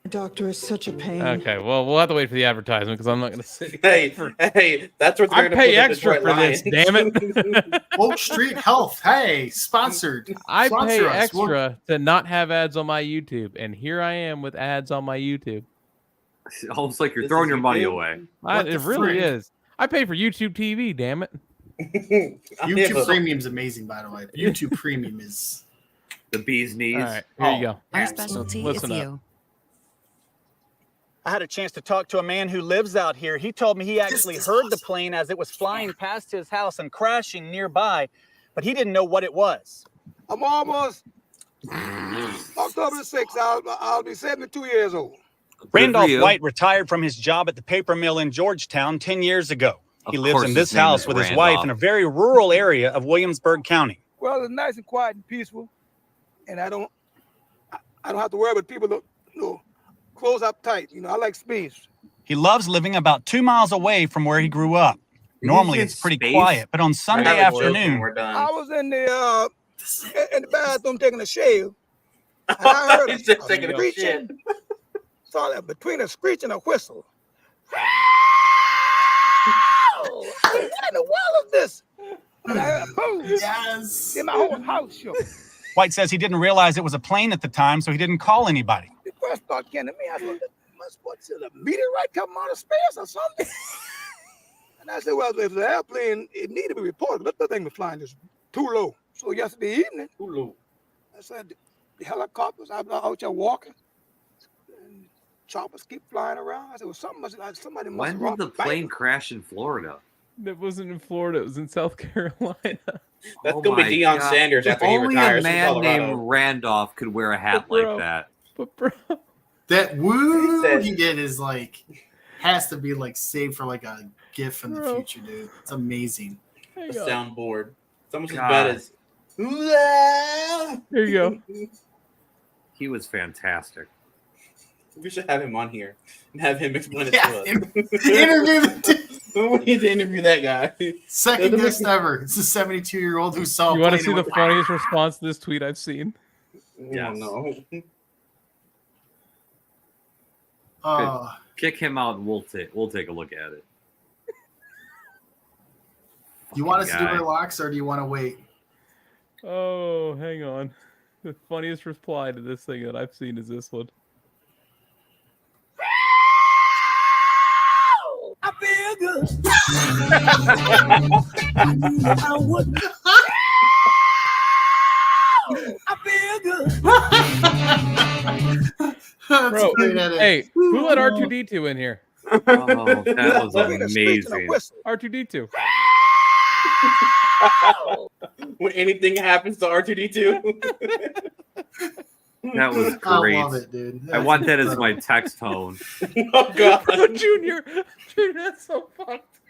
Doctor is such a pain. Okay, well, we'll have to wait for the advertisement because I'm not going to sit. Hey, that's what they're I gonna pay put in extra Detroit for this, Lions. damn it. Oak Street Health. Hey, sponsored. I Sponsor pay us. extra to not have ads on my YouTube, and here I am with ads on my YouTube. It's almost like you're This throwing is your money YouTube? away. What It the really frick? is. I pay for YouTube TV, damn it. YouTube Premium is amazing, by the way. YouTube Premium is. The bee's knees. All right, here you go. Our specialty Listen is up. you. I had a chance to talk to a man who lives out here. He told me he actually heard the plane as it was flying past his house and crashing nearby, but he didn't know what it was. I'm almost October 6th. I'll be 72 years old. Randolph you. White retired from his job at the paper mill in Georgetown 10 years ago. He Of lives course in his this name house is with his Randolph. wife in a very rural area of Williamsburg County. Well, it's nice and quiet and peaceful, and I don't have to worry about people that close up tight. I like space. He loves living about 2 miles away from where he grew up. Normally, in it's pretty space? quiet, but on Sunday I have a joke when afternoon, we're done. I was in the bathroom taking a shave, and I heard He's just taking a screeching. shit. Saw that between a screech and a whistle. What in the world is this? And I heard a boom. Yes. Then my whole house shook. White says he didn't realize it was a plane at the time, so he didn't call anybody. The first thought came to me, I said, what's it, a meteorite coming out of space or something? And I said, well, if the airplane, it needed to be reported. That thing was flying just too low. So yesterday evening, I said, the helicopters, I was out there walking, and choppers keep flying around. I said, well, somebody must When have did robbed the the bank. plane crash in Florida? It wasn't in Florida. It was in South Carolina. That's Oh gonna be my Deion God. Sanders after he Only retires a from man Colorado. named Randolph could wear a hat But bro- like that. But bro, That woo He said- he did is has to be saved for a GIF in the Bro. future, dude. It's amazing. A hang on. soundboard. It's almost as God. bad as. Here you go. He was fantastic. We should have him on here and have him explain it Yeah, to us. interview the We need to interview that guy. second guest ever. It's a 72-year-old who saw. You a want to plane see and the went, funniest response to this tweet I've seen? Yes. No. Kick him out, and we'll take a look at it. You want us to do Fucking our guy. locks, or do you want to wait? Oh, hang on. The funniest reply to this thing that I've seen is this one. I feel good. I feel good. That's Bro, a great edit. hey, who let R2D2 in here? Oh, that was Between a screech and a amazing. whistle. R2D2. When anything happens to R2D2. That was I great. love it, dude. I want that as my text tone. Oh god. Bro, Junior, that's so fucked.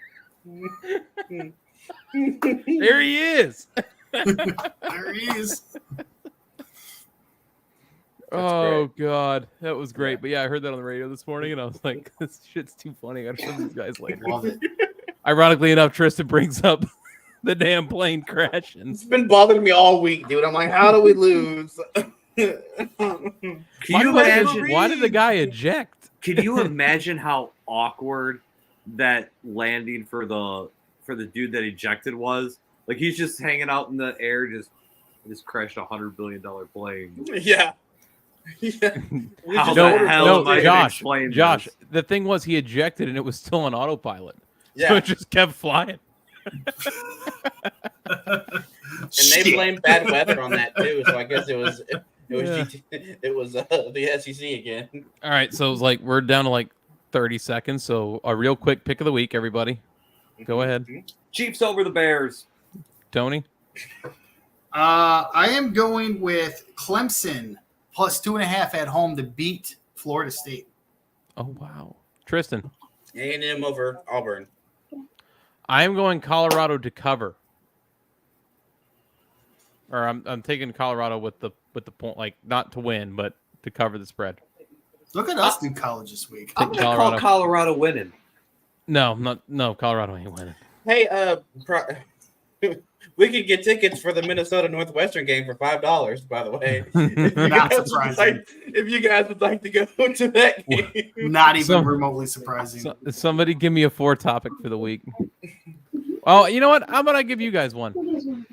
There he is. There he is. Oh god, that was great. But yeah, I heard that on the radio this morning, and I was like, "This shit's too funny. I gotta show these guys later." Love it. Ironically enough, Tristan brings up the damn plane crashing. It's been bothering me all week, dude. I'm like, how do we lose? Can you imagine? Why did the guy eject? Can you imagine how awkward that landing for the dude that ejected was? Like he's just hanging out in the air, just crashed $100 billion plane. Yeah. Yeah. How No, the hell no, am I gonna Josh. explain Josh, this? the thing was he ejected and it was still on autopilot, so Yeah. it just kept flying. And they blame bad weather on that too. So I guess it was the SEC again. All right, so it's like we're down to like 30 seconds. So a real quick pick of the week, everybody. Go ahead, Chiefs over the Bears. Tony. I am going with Clemson plus 2.5 at home to beat Florida State. Oh wow, Tristan. A&M over Auburn. I am going Colorado to cover. Or I'm taking Colorado with the point, like not to win, but to cover the spread. Look at us do college this week. I'm going to call Colorado winning. No, Colorado ain't winning. Hey, we could get tickets for the Minnesota Northwestern game for $5. By the way, Not surprising. If you guys would like to go to that game, Not even remotely surprising. Somebody give me a 4 topic for the week. Oh, you know what? How about I give you guys one?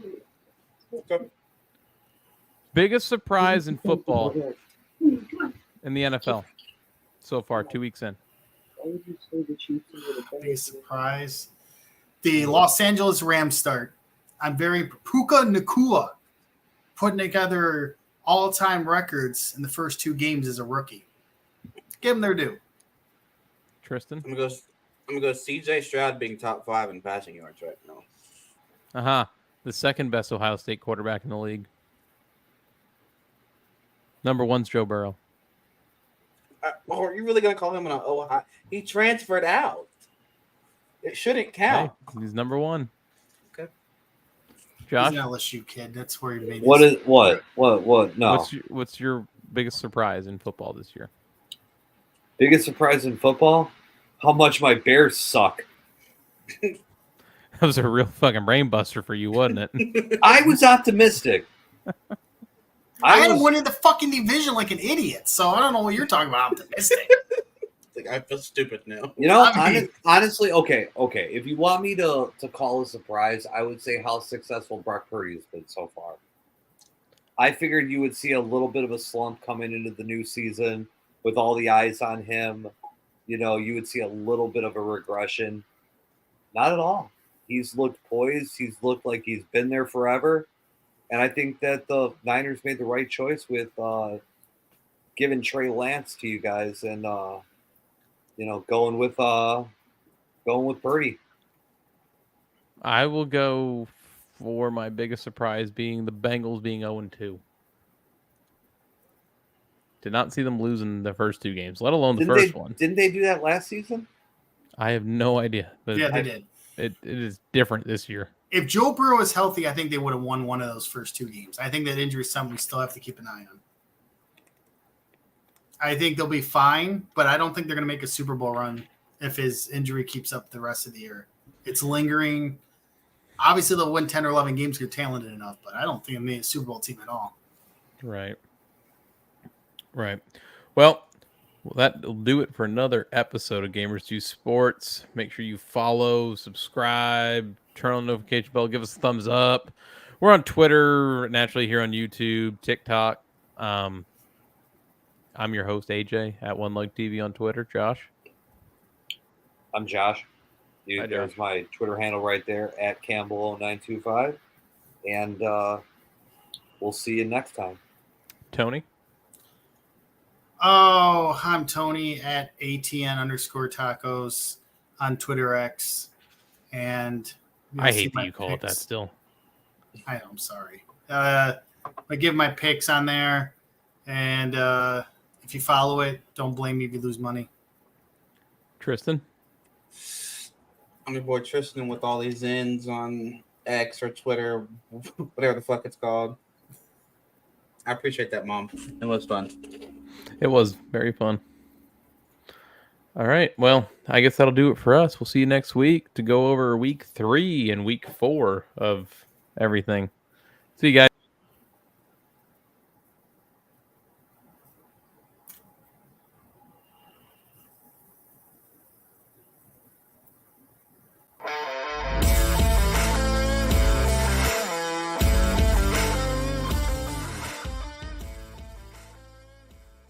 Biggest surprise in football in the NFL so far, 2 weeks in. Biggest surprise. The Los Angeles Rams start. I'm very Puka Nacua putting together all-time records in the first 2 games as a rookie. Give them their due. Tristan? I'm gonna go CJ Stroud being top 5 in passing yards right now. The second best Ohio State quarterback in the league. Number 1's Joe Burrow. Are you really gonna call him an Ohio? He transferred out. It shouldn't count. Hey, he's number 1. Okay. Josh? He's an LSU kid. That's where he made What? No. What's your biggest surprise in football this year? Biggest surprise in football? How much my Bears suck. That was a real fucking brain buster for you, wasn't it? I was optimistic. I had him winning the fucking division like an idiot, so I don't know what you're talking about. Optimistic. I feel stupid now. You know, honestly, okay. If you want me to call a surprise, I would say how successful Brock Purdy has been so far. I figured you would see a little bit of a slump coming into the new season with all the eyes on him. You know, you would see a little bit of a regression. Not at all. He's looked poised. He's looked like he's been there forever. And I think that the Niners made the right choice with giving Trey Lance to you guys and going with Purdy. I will go for my biggest surprise being the Bengals being 0-2. Did not see them losing the first 2 games, let alone the first one. Didn't they do that last season? I have no idea. But yeah, they did. It is different this year. If Joe Burrow is healthy, I think they would have won one of those first 2 games. I think that injury is something we still have to keep an eye on. I think they'll be fine, but I don't think they're going to make a Super Bowl run if his injury keeps up the rest of the year. It's lingering. Obviously, they'll win 10 or 11 games if you're talented enough, but I don't think they'll make a Super Bowl team at all. Right. Well, that'll do it for another episode of Gamers Do Sports. Make sure you follow, subscribe, turn on the notification bell, give us a thumbs up. We're on Twitter, naturally here on YouTube, TikTok. I'm your host, AJ, at One Leg TV on Twitter. Josh? I'm Josh. Hi, There's Josh. my Twitter handle right there, at Campbell0925. And we'll see you next time. Tony? Oh, I'm Tony at ATN_tacos on Twitter X. And I hate that you call it that still. I know, I'm sorry. I give my picks on there. And if you follow it, don't blame me if you lose money. Tristan? I'm your boy Tristan with all these ends on X or Twitter, whatever the fuck it's called. I appreciate that, Mom. It was fun. It was very fun. All right. Well, I guess that'll do it for us. We'll see you next week to go over week 3 and week 4 of everything. See you guys.